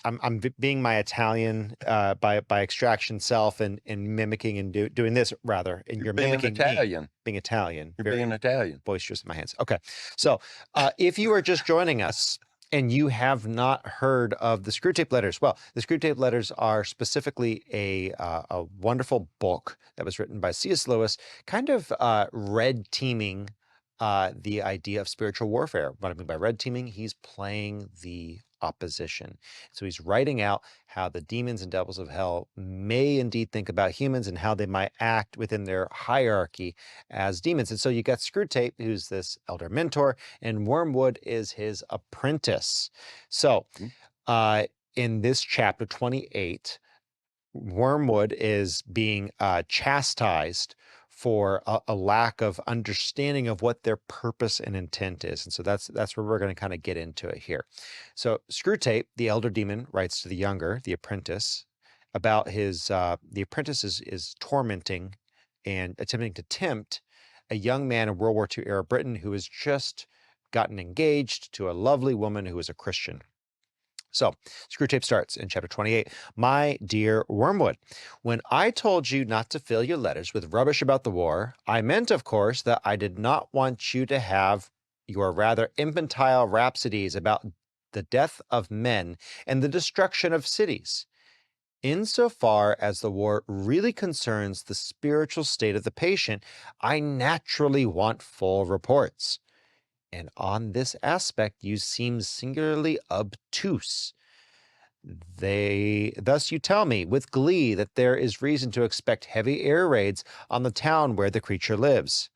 I'm being my Italian by extraction self and mimicking and doing this rather. And you're mimicking Italian. Me, being Italian. You're being Italian. Boisterous with my hands. Okay, so if you are just joining us and you have not heard of the Screw Tape Letters, well, the Screw Tape Letters are specifically a wonderful book that was written by C.S. Lewis, kind of red teaming the idea of spiritual warfare. What I mean by red teaming, he's playing the opposition. So he's writing out how the demons and devils of hell may indeed think about humans and how they might act within their hierarchy as demons. And so you got Screwtape, who's this elder mentor, and Wormwood is his apprentice. So in this chapter 28, Wormwood is being chastised for a lack of understanding of what their purpose and intent is. And so that's where we're going to kind of get into it here. So Screwtape, the elder demon, writes to the younger, the apprentice, about his, the apprentice is tormenting and attempting to tempt a young man in World War II era Britain who has just gotten engaged to a lovely woman who is a Christian. So, Screwtape starts in chapter 28. My dear Wormwood, when I told you not to fill your letters with rubbish about the war, I meant, of course, that I did not want you to have your rather infantile rhapsodies about the death of men and the destruction of cities. Insofar as the war really concerns the spiritual state of the patient, I naturally want full reports. And on this aspect you seem singularly obtuse. Thus you tell me with glee that there is reason to expect heavy air raids on the town where the creature lives.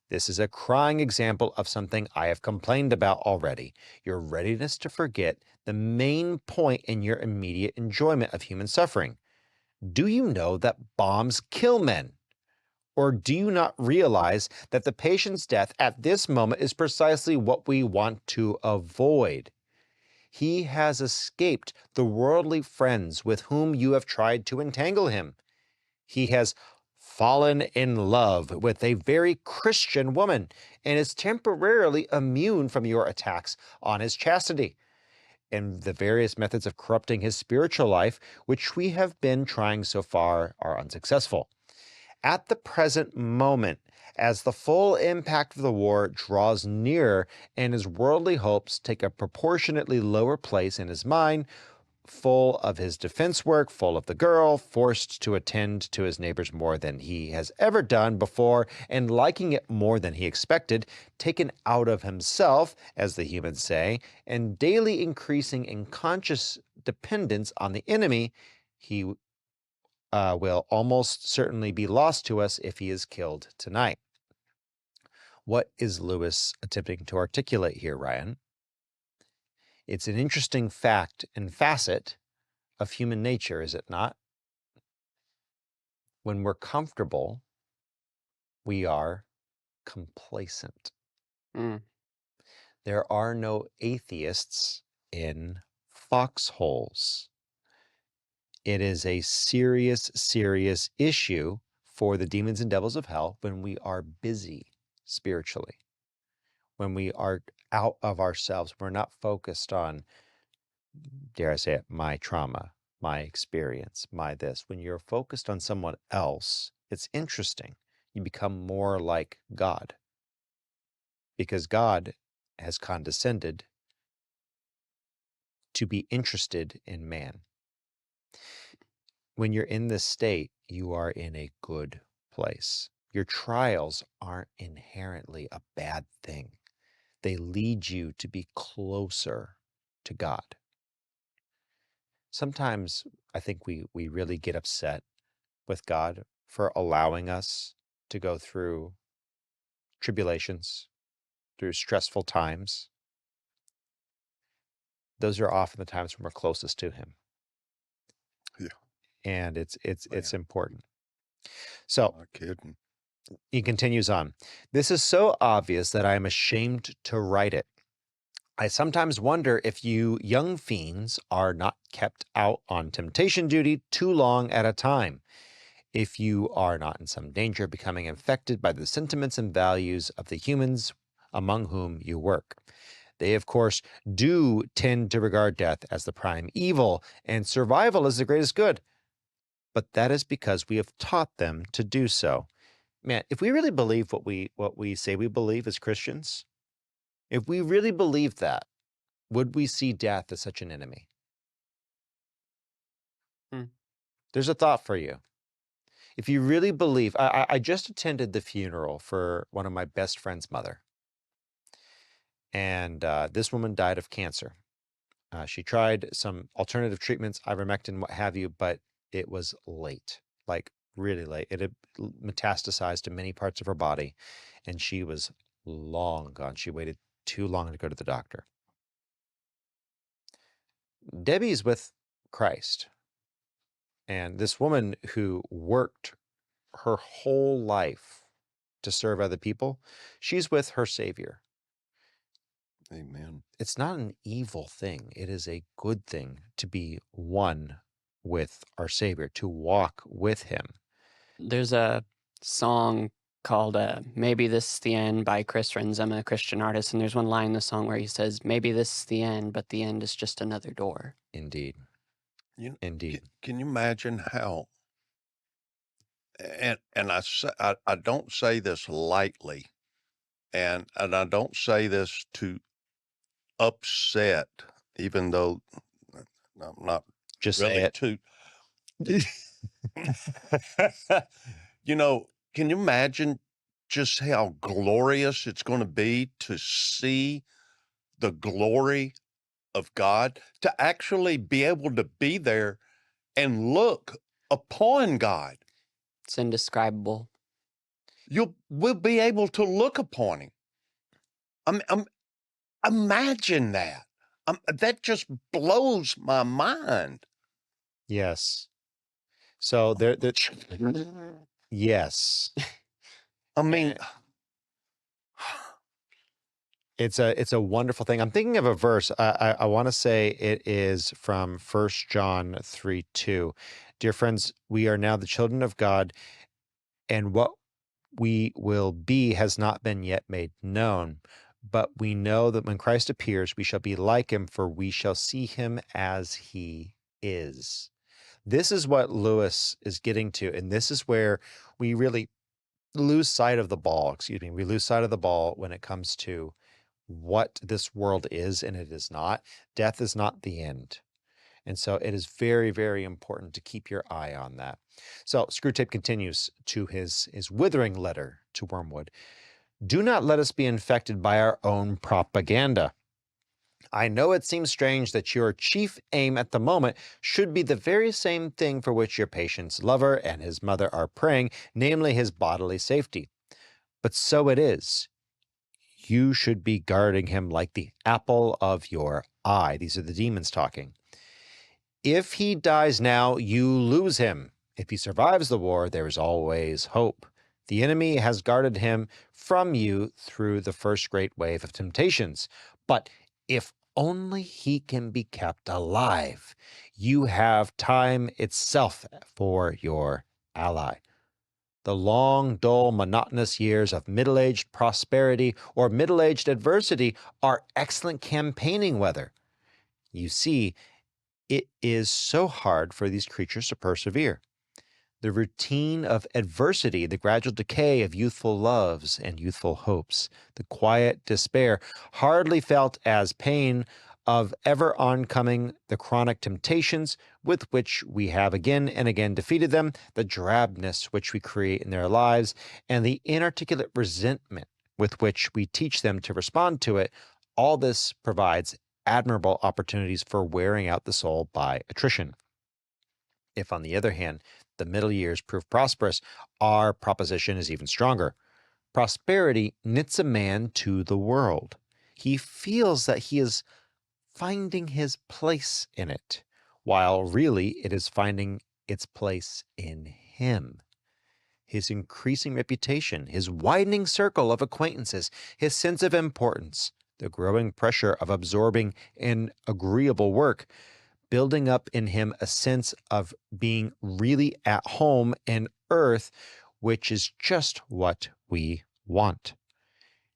This is a crying example of something I have complained about already, your readiness to forget the main point in your immediate enjoyment of human suffering. Do you know that bombs kill men? Or do you not realize that the patient's death at this moment is precisely what we want to avoid? He has escaped the worldly friends with whom you have tried to entangle him. He has fallen in love with a very Christian woman and is temporarily immune from your attacks on his chastity and the various methods of corrupting his spiritual life, which we have been trying so far, are unsuccessful. At the present moment, as the full impact of the war draws nearer and his worldly hopes take a proportionately lower place in his mind, full of his defense work, full of the girl, forced to attend to his neighbors more than he has ever done before, and liking it more than he expected, taken out of himself, as the humans say, and daily increasing in conscious dependence on the enemy, he will almost certainly be lost to us if he is killed tonight. What is Lewis attempting to articulate here, Ryan? It's an interesting fact and facet of human nature, is it not? When we're comfortable, we are complacent. There are no atheists in foxholes. It is a serious, serious issue for the demons and devils of hell when we are busy spiritually, when we are out of ourselves. We're not focused on, dare I say it, my trauma, my experience, my this. When you're focused on someone else, it's interesting. You become more like God, because God has condescended to be interested in man. When you're in this state, you are in a good place. Your trials aren't inherently a bad thing. They lead you to be closer to God. Sometimes I think we really get upset with God for allowing us to go through tribulations, through stressful times. Those are often the times when we're closest to him. Yeah. And it's important. So Not kidding. he continues on. This is so obvious that I am ashamed to write it. I sometimes wonder if you young fiends are not kept out on temptation duty too long at a time, if you are not in some danger of becoming infected by the sentiments and values of the humans among whom you work. They, of course, do tend to regard death as the prime evil and survival as the greatest good. But that is because we have taught them to do so. Man, if we really believe what we say we believe as Christians, if we really believe that, would we see death as such an enemy? There's a thought for you. If you really believe, I just attended the funeral for one of my best friend's mother. And this woman died of cancer. She tried some alternative treatments, ivermectin, what have you, but it was late, like really late. It had metastasized to many parts of her body, and she was long gone. She waited too long to go to the doctor. Debbie's with Christ. And this woman who worked her whole life to serve other people, she's with her Savior. Amen. It's not an evil thing. It is a good thing to be one with our Savior, to walk with him. There's a song called Maybe This is the End by Chris Renz. I'm a Christian artist, and there's one line in the song where he says, maybe this is the end, but the end is just another door. Indeed. Indeed. Can you imagine how, and I don't say this lightly, and I don't say this to upset, even though I'm not just really say it. too. You know, can you imagine just how glorious it's going to be to see the glory of God, to actually be able to be there and look upon God? It's indescribable. We'll be able to look upon him. Imagine that. That just blows my mind. Yes. So there yes. I mean, it's a wonderful thing. I'm thinking of a verse. I want to say it is from 1 John 3:2. Dear friends, we are now the children of God, and what we will be has not been yet made known. But we know that when Christ appears, we shall be like him, for we shall see him as he is. This is what Lewis is getting to, and this is where we really lose sight of the ball. Excuse me. We lose sight of the ball when it comes to what this world is and it is not. Death is not the end. And so it is very, very important to keep your eye on that. So Screwtape continues to his withering letter to Wormwood. Do not let us be infected by our own propaganda. I know it seems strange that your chief aim at the moment should be the very same thing for which your patient's lover and his mother are praying, namely his bodily safety. But so it is. You should be guarding him like the apple of your eye. These are the demons talking. If he dies now, you lose him. If he survives the war, there is always hope. The enemy has guarded him from you through the first great wave of temptations. But if only he can be kept alive, you have time itself for your ally. The long, dull, monotonous years of middle-aged prosperity or middle-aged adversity are excellent campaigning weather. You see, it is so hard for these creatures to persevere. The routine of adversity, the gradual decay of youthful loves and youthful hopes, the quiet despair, hardly felt as pain of ever oncoming, the chronic temptations with which we have again and again defeated them, the drabness which we create in their lives, and the inarticulate resentment with which we teach them to respond to it, all this provides admirable opportunities for wearing out the soul by attrition. If, on the other hand, the middle years prove prosperous, our proposition is even stronger. Prosperity knits a man to the world. He feels that he is finding his place in it, while really it is finding its place in him. His increasing reputation, his widening circle of acquaintances, his sense of importance, the growing pressure of absorbing an agreeable work, building up in him a sense of being really at home in earth, which is just what we want.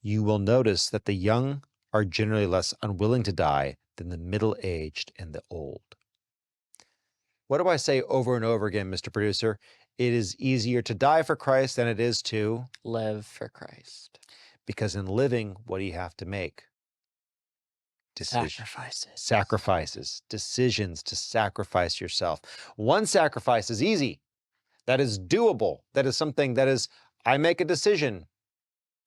You will notice that the young are generally less unwilling to die than the middle-aged and the old. What do I say over and over again, Mr. Producer? It is easier to die for Christ than it is to live for Christ. Because in living, what do you have to make? Sacrifices, decisions to sacrifice yourself. One sacrifice is easy. That is doable. That is something that is, I make a decision.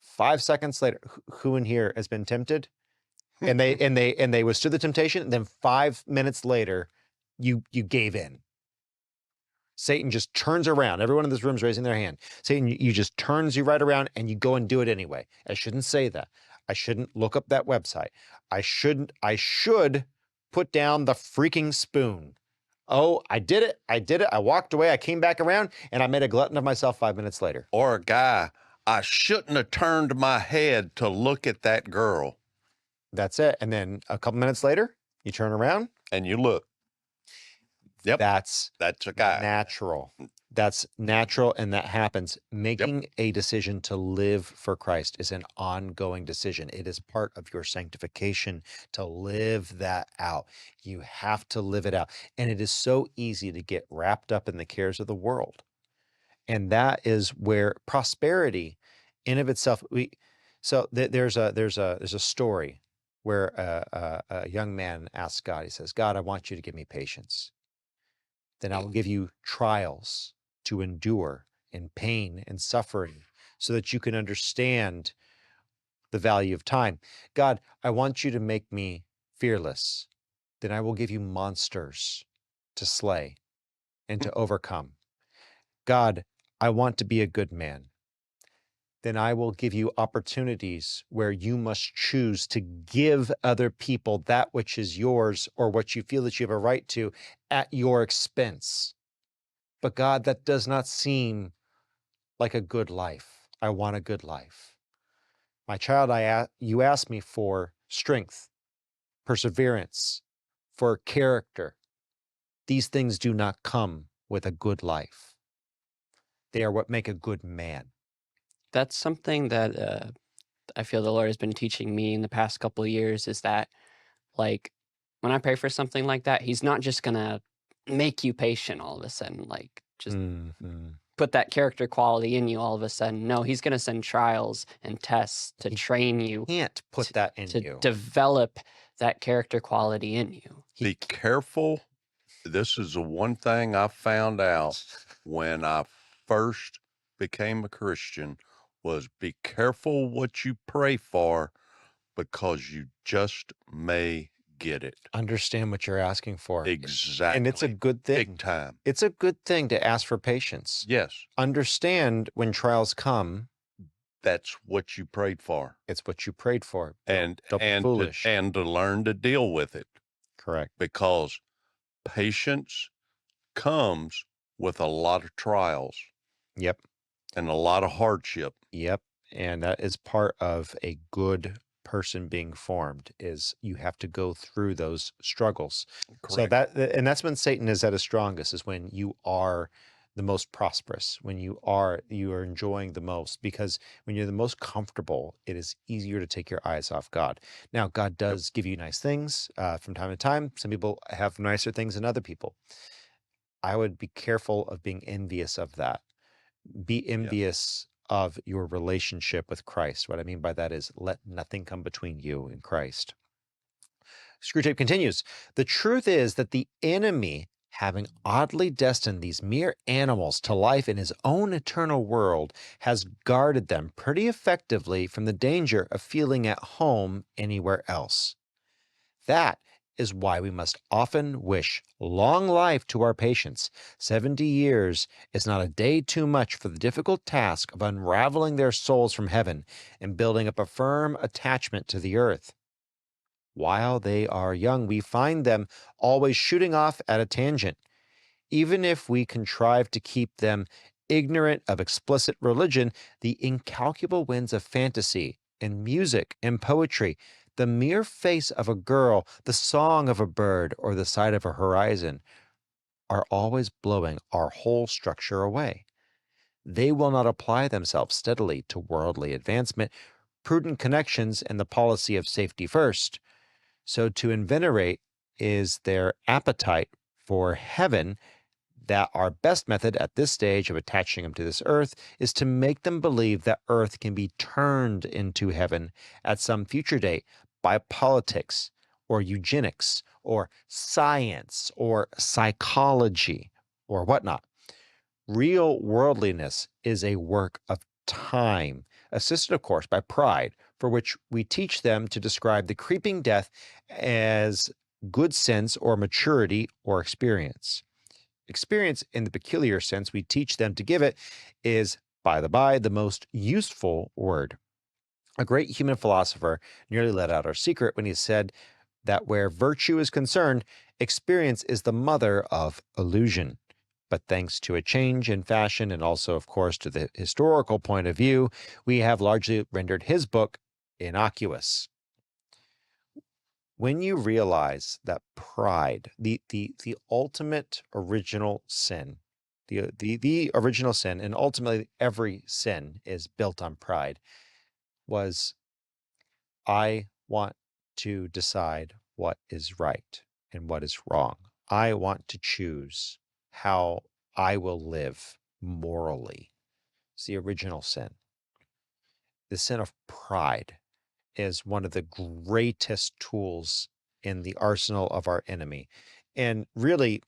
5 seconds later, who in here has been tempted? and they withstood the temptation. And then 5 minutes later, you gave in. Satan just turns around. Everyone in this room is raising their hand. Satan, you just turns you right around and you go and do it anyway. I shouldn't say that. I shouldn't look up that website. I should put down the freaking spoon. Oh, I did it. I walked away. I came back around and I made a glutton of myself 5 minutes later. Or a guy, I shouldn't have turned my head to look at that girl. That's it. And then a couple minutes later, you turn around and you look. Yep. That's a guy. Natural. That's natural, and that happens. Making a decision to live for Christ is an ongoing decision. It is part of your sanctification to live that out. You have to live it out. And it is so easy to get wrapped up in the cares of the world. And that is where prosperity in of itself, there's a story where a young man asks God, he says, God, I want you to give me patience. Then I will give you trials to endure and pain and suffering so that you can understand the value of time. God, I want you to make me fearless. Then I will give you monsters to slay and to overcome. God, I want to be a good man. Then I will give you opportunities where you must choose to give other people that which is yours or what you feel that you have a right to at your expense. But God, that does not seem like a good life. I want a good life. My child, you asked me for strength, perseverance, for character. These things do not come with a good life. They are what make a good man. That's something that I feel the Lord has been teaching me in the past couple of years, is that, like, when I pray for something like that, He's not just going to make you patient all of a sudden, like, just put that character quality in you all of a sudden. No, He's going to send trials and tests to train you. Can't put that in to you. Develop that character quality in you. Be careful. This is the one thing I found out when I first became a Christian was be careful what you pray for because you just may get it. Understand what you're asking for. Exactly. And it's a good thing. Big time. It's a good thing to ask for patience. Yes. Understand when trials come. That's what you prayed for. It's what you prayed for. And don't be foolish. And to learn to deal with it. Correct. Because patience comes with a lot of trials. Yep. And a lot of hardship. Yep. And that is part of a good person being formed, is you have to go through those struggles. Correct. So that's when Satan is at his strongest, is when you are the most prosperous, when you are enjoying the most, because when you're the most comfortable, it is easier to take your eyes off God. Now, God does give you nice things from time to time. Some people have nicer things than other people. I would be careful of being envious of that. Be envious of your relationship with Christ. What I mean by that is let nothing come between you and Christ. Screwtape continues. The truth is that the enemy, having oddly destined these mere animals to life in his own eternal world, has guarded them pretty effectively from the danger of feeling at home anywhere else. That is why we must often wish long life to our patients. 70 years is not a day too much for the difficult task of unraveling their souls from heaven and building up a firm attachment to the earth. While they are young, we find them always shooting off at a tangent. Even if we contrive to keep them ignorant of explicit religion, the incalculable winds of fantasy and music and poetry, the mere face of a girl, the song of a bird, or the sight of a horizon are always blowing our whole structure away. They will not apply themselves steadily to worldly advancement, prudent connections, and the policy of safety first. So to invenerate is their appetite for heaven, that our best method at this stage of attaching them to this earth is to make them believe that earth can be turned into heaven at some future date by politics or eugenics or science or psychology or whatnot. Real worldliness is a work of time, assisted, of course, by pride, for which we teach them to describe the creeping death as good sense or maturity or experience. Experience, in the peculiar sense we teach them to give it, is, by the by, the most useful word. A great human philosopher nearly let out our secret when he said that where virtue is concerned, experience is the mother of illusion. But thanks to a change in fashion and also, of course, to the historical point of view, we have largely rendered his book innocuous. When you realize that pride, the ultimate original sin, the original sin, and ultimately every sin is built on pride, was I want to decide what is right and what is wrong. I want to choose how I will live morally. It's the original sin. The sin of pride is one of the greatest tools in the arsenal of our enemy. And really,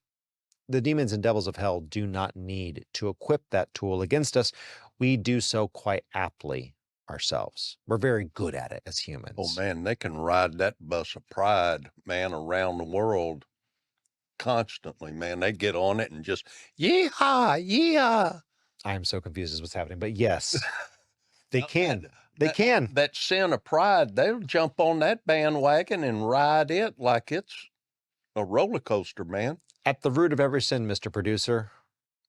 the demons and devils of hell do not need to equip that tool against us. We do so quite aptly ourselves. We're very good at it as humans. Oh, man, they can ride that bus of pride, man, around the world constantly, man. They get on it and just, yeehaw, yeehaw. I am so confused as what's happening, but yes, they can. They can. That sin of pride, they'll jump on that bandwagon and ride it like it's a roller coaster, man. At the root of every sin, Mr. Producer,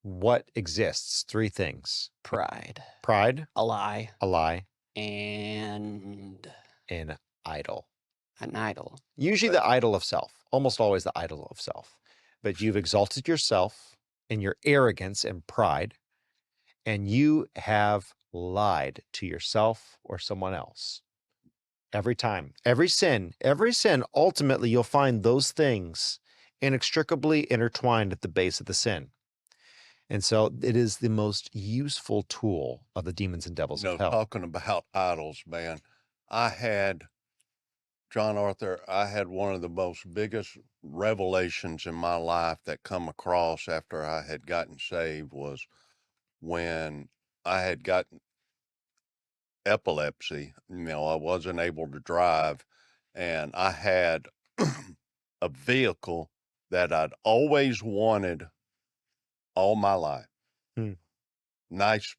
what exists? 3 things. Pride. Pride. A lie. A lie. And an idol. An idol. Usually the idol of self. Almost always the idol of self. But you've exalted yourself in your arrogance and pride, and you have lied to yourself or someone else. Every time. Every sin, ultimately you'll find those things inextricably intertwined at the base of the sin. And so it is the most useful tool of the demons and devils of hell. Talking about idols, man, John Arthur, I had one of the most biggest revelations in my life that come across after I had gotten saved was when I had gotten epilepsy. I wasn't able to drive, and I had a vehicle that I'd always wanted all my life. Nice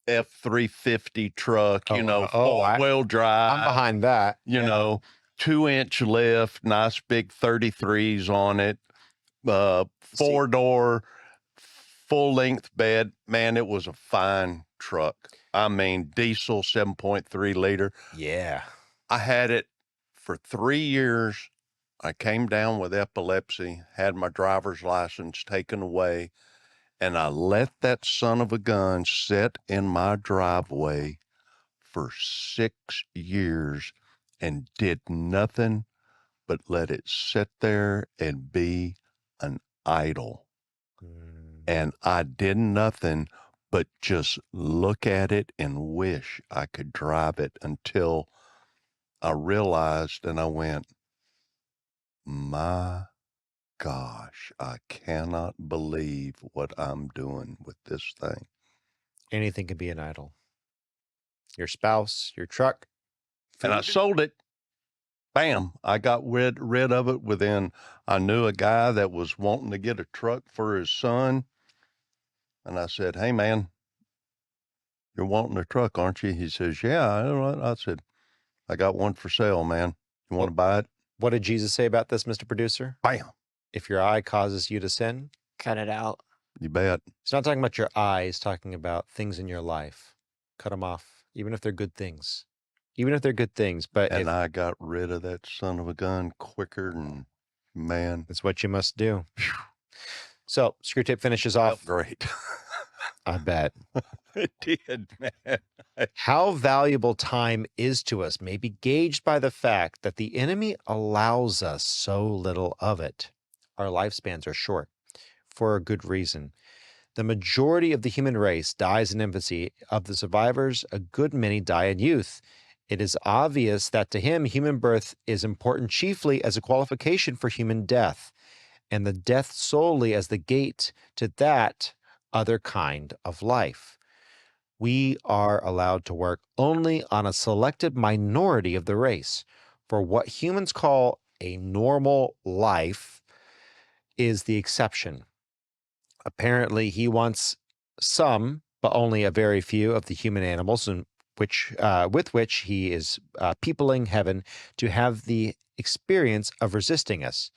F-350 truck, four-wheel drive. I'm behind that. 2-inch lift, nice big 33s on it, 4-door, full-length bed. Man, it was a fine truck. I mean, diesel 7.3 liter. Yeah. I had it for 3 years. I came down with epilepsy, had my driver's license taken away, and I let that son of a gun sit in my driveway for 6 years and did nothing but let it sit there and be an idol. And I did nothing but just look at it and wish I could drive it until I realized and I went, my gosh, I cannot believe what I'm doing with this thing. Anything can be an idol. Your spouse, your truck. And I sold it. Bam. I got rid of it within, I knew a guy that was wanting to get a truck for his son. And I said, hey, man, you're wanting a truck, aren't you? He says, yeah. I said, I got one for sale, man. You want to buy it? What did Jesus say about this, Mr. Producer? Bam. If your eye causes you to sin, cut it out. You bet. He's not talking about your eye. He's talking about things in your life. Cut them off, even if they're good things. Even if they're good things. And I got rid of that son of a gun quicker than, man. That's what you must do. So, Screwtape finishes off. Great. I bet. It did, man. How valuable time is to us may be gauged by the fact that the enemy allows us so little of it. Our lifespans are short, for a good reason. The majority of the human race dies in infancy. Of the survivors, a good many die in youth. It is obvious that to him, human birth is important chiefly as a qualification for human death, and the death solely as the gate to that other kind of life. We are allowed to work only on a selected minority of the race. For what humans call a normal life is the exception. Apparently, he wants some, but only a very few of the human animals with which he is peopling heaven to have the experience of resisting us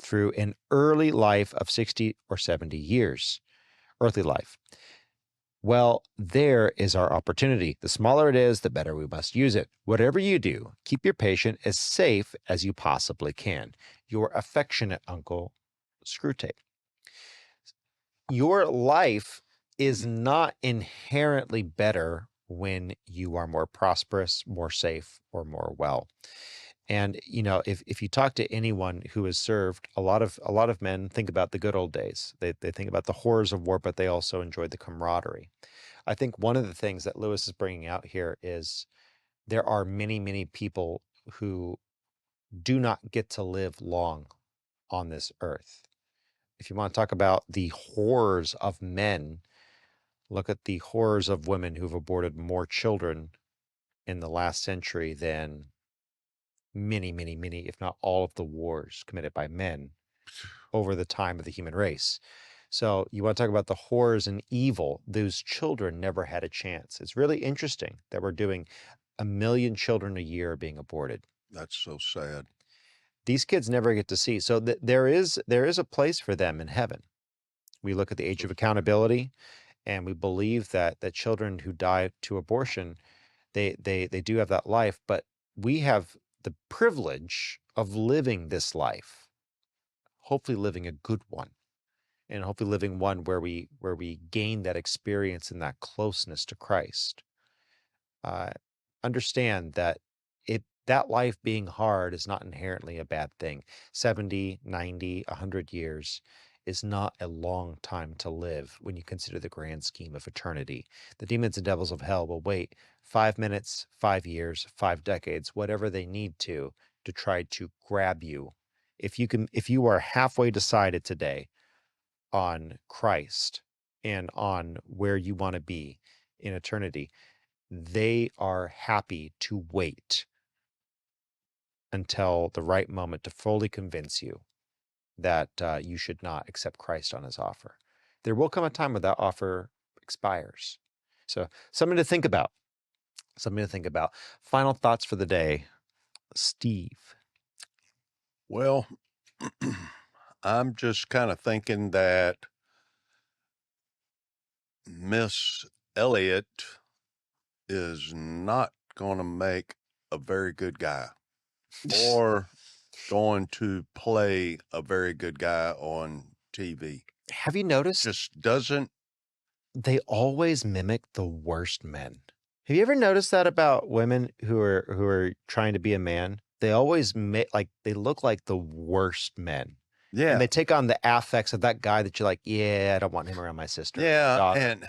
through an early life of 60 or 70 years, earthly life. Well, there is our opportunity. The smaller it is, the better we must use it. Whatever you do, keep your patient as safe as you possibly can. Your affectionate uncle, Screwtape. Your life is not inherently better when you are more prosperous, more safe, or more well. And if you talk to anyone who has served, a lot of men think about the good old days. They think about the horrors of war, but they also enjoy the camaraderie. I think one of the things that Lewis is bringing out here is there are many, many people who do not get to live long on this earth. If you want to talk about the horrors of men, look at the horrors of women who've aborted more children in the last century than many, many, many, if not all of the wars committed by men over the time of the human race. So you want to talk about the horrors and evil. Those children never had a chance. It's really interesting that we're doing 1 million children a year being aborted. That's so sad. These kids never get to see. So there is a place for them in heaven. We look at the age of accountability, and we believe that children who die to abortion, they do have that life, but we have the privilege of living this life, hopefully living a good one, and hopefully living one where we gain that experience and that closeness to Christ. Understand that that life being hard is not inherently a bad thing. 70, 90, 100 years is not a long time to live when you consider the grand scheme of eternity. The demons and devils of hell will wait 5 minutes, 5 years, 5 decades, whatever they need to try to grab you. If you are halfway decided today on Christ and on where you want to be in eternity, they are happy to wait until the right moment to fully convince you that you should not accept Christ on his offer. There will come a time where that offer expires. So something to think about. Final thoughts for the day, Steve. Well, I'm just kind of thinking that Miss Elliot is not going to make a very good guy or going to play a very good guy on TV. Have you noticed? Just doesn't. They always mimic the worst men. Have you ever noticed that about women who are trying to be a man? They always they look like the worst men. Yeah. And they take on the affects of that guy that you're like, yeah, I don't want him around my sister. Yeah. Dog. And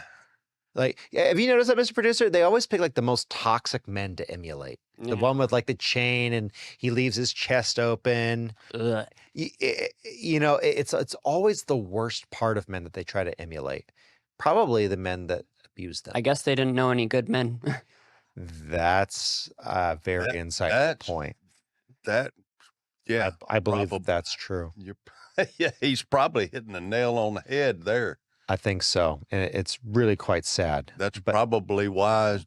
have you noticed that, Mr. Producer? They always pick like the most toxic men to emulate. Yeah. The one with like the chain and he leaves his chest open. Ugh. It's always the worst part of men that they try to emulate. Probably the men that abuse them. I guess they didn't know any good men. That's a very insightful point. Yeah, I believe that's true. Yeah, he's probably hitting the nail on the head there. I think so, and it's really quite sad. That's probably why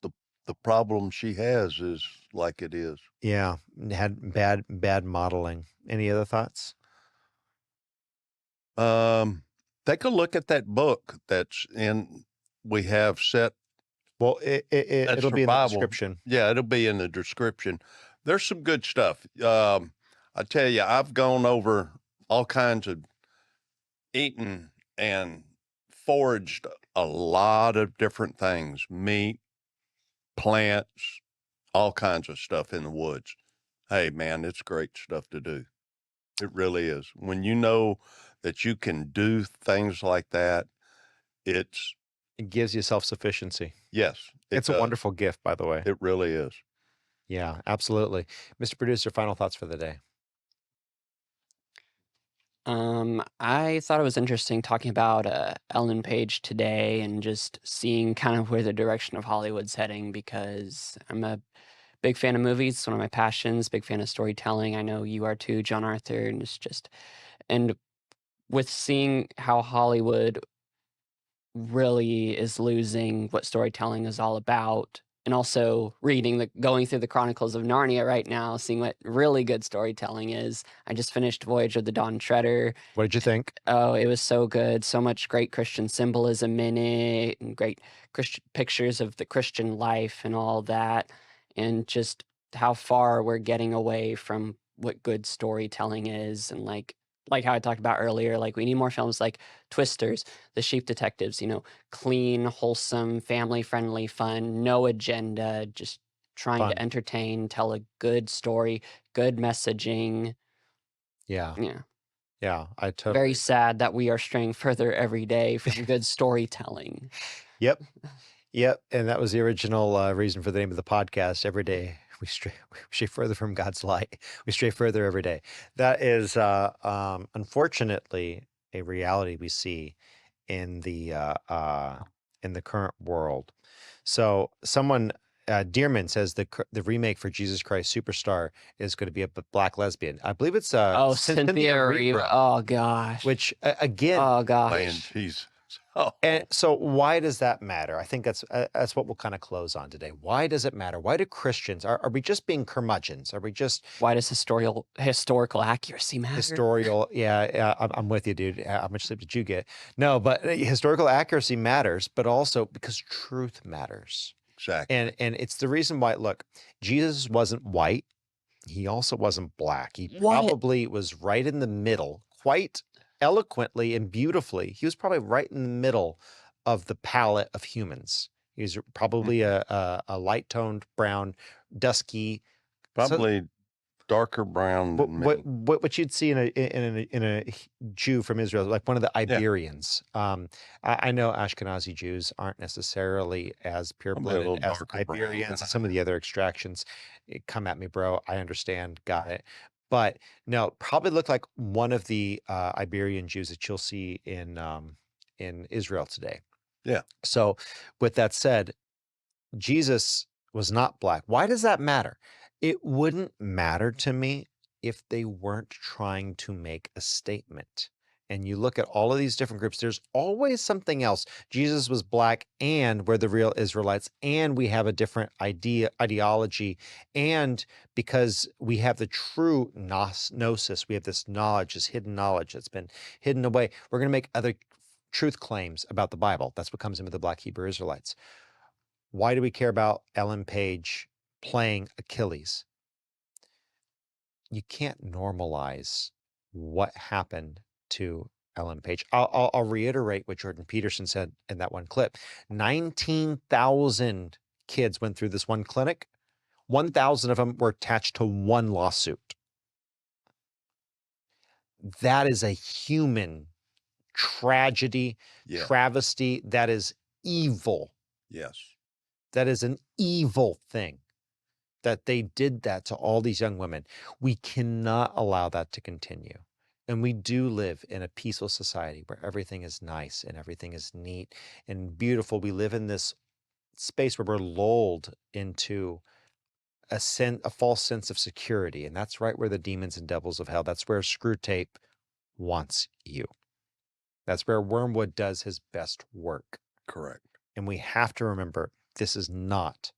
the problem she has is like it is. Yeah, had bad modeling. Any other thoughts? Take a look at that book we have set. Well, it'll be in the description. Yeah, it'll be in the description. There's some good stuff. I tell you, I've gone over all kinds of eating and foraged a lot of different things, meat, plants, all kinds of stuff in the woods. Hey, man, it's great stuff to do. It really is. When you know that you can do things like that, it gives you self-sufficiency. Yes. It's a wonderful gift, by the way. It really is. Yeah, absolutely. Mr. Producer, final thoughts for the day. I thought it was interesting talking about Ellen Page today and just seeing kind of where the direction of Hollywood's heading because I'm a big fan of movies. It's one of my passions, big fan of storytelling. I know you are too, John Arthur, and it's just and with seeing how Hollywood really is losing what storytelling is all about. And also going through the Chronicles of Narnia right now, seeing what really good storytelling is. I just finished Voyage of the Dawn Treader. What did you think? Oh, it was so good. So much great Christian symbolism in it and great Christian pictures of the Christian life and all that. And just how far we're getting away from what good storytelling is. And like how I talked about earlier, like we need more films like Twisters, The Sheep Detectives, clean, wholesome, family-friendly fun, no agenda, just trying Fun. to entertain, tell a good story, good messaging. Yeah. Yeah. Yeah, I totally. Very sad that we are straying further every day from good storytelling. Yep. Yep. And that was the original reason for the name of the podcast. Every day we stray further from God's light. We stray further every day. That is unfortunately a reality we see in the current world. So someone Dearman says the remake for Jesus Christ Superstar is going to be a black lesbian. I believe it's Cynthia Erivo. Oh gosh. Which again, oh gosh. Man, jeez. And so why does that matter? I think that's what we'll kind of close on today. Why does it matter? Why do Christians, are we just being curmudgeons? Are we just... Why does historical accuracy matter? Yeah, I'm with you, dude. How much sleep did you get? No, but historical accuracy matters, but also because truth matters. Exactly. And it's the reason why, look, Jesus wasn't white. He also wasn't black. He probably was right in the middle, quite eloquently and beautifully. He was probably right in the middle of the palette of humans. He was probably a light-toned brown, dusky, probably darker brown than me. What you'd see in a Jew from Israel, like one of the Iberians. I know Ashkenazi Jews aren't necessarily as pure-blooded as Iberians and some of the other extractions. Come at me, bro. I understand. Got it. But no, probably look like one of the Iberian Jews that you'll see in Israel today. Yeah. So with that said, Jesus was not black. Why does that matter? It wouldn't matter to me if they weren't trying to make a statement. And you look at all of these different groups, there's always something else. Jesus was black and we're the real Israelites, and we have a different ideology. And because we have the true gnosis, we have this knowledge, this hidden knowledge that's been hidden away, we're going to make other truth claims about the Bible. That's what comes in with the Black Hebrew Israelites. Why do we care about Ellen Page playing Achilles? You can't normalize what happened to Ellen Page. I'll reiterate what Jordan Peterson said in that one clip. 19,000 kids went through this one clinic. 1,000 of them were attached to one lawsuit. That is a human tragedy, travesty. That is evil. Yes. That is an evil thing that they did that to all these young women. We cannot allow that to continue. And we do live in a peaceful society where everything is nice and everything is neat and beautiful. We live in this space where we're lulled into a false sense of security. And that's right where the demons and devils of hell, that's where Screw Tape wants you. That's where Wormwood does his best work. Correct. And we have to remember, this is not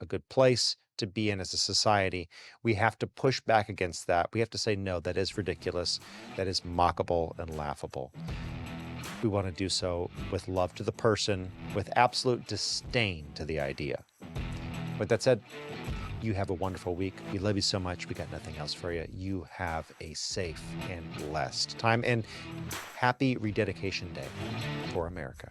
a good place to be in as a society. We have to push back against that. We have to say, no, that is ridiculous. That is mockable and laughable. We want to do so with love to the person, with absolute disdain to the idea. With that said, you have a wonderful week. We love you so much. We got nothing else for you. You have a safe and blessed time, and happy Rededication Day for America.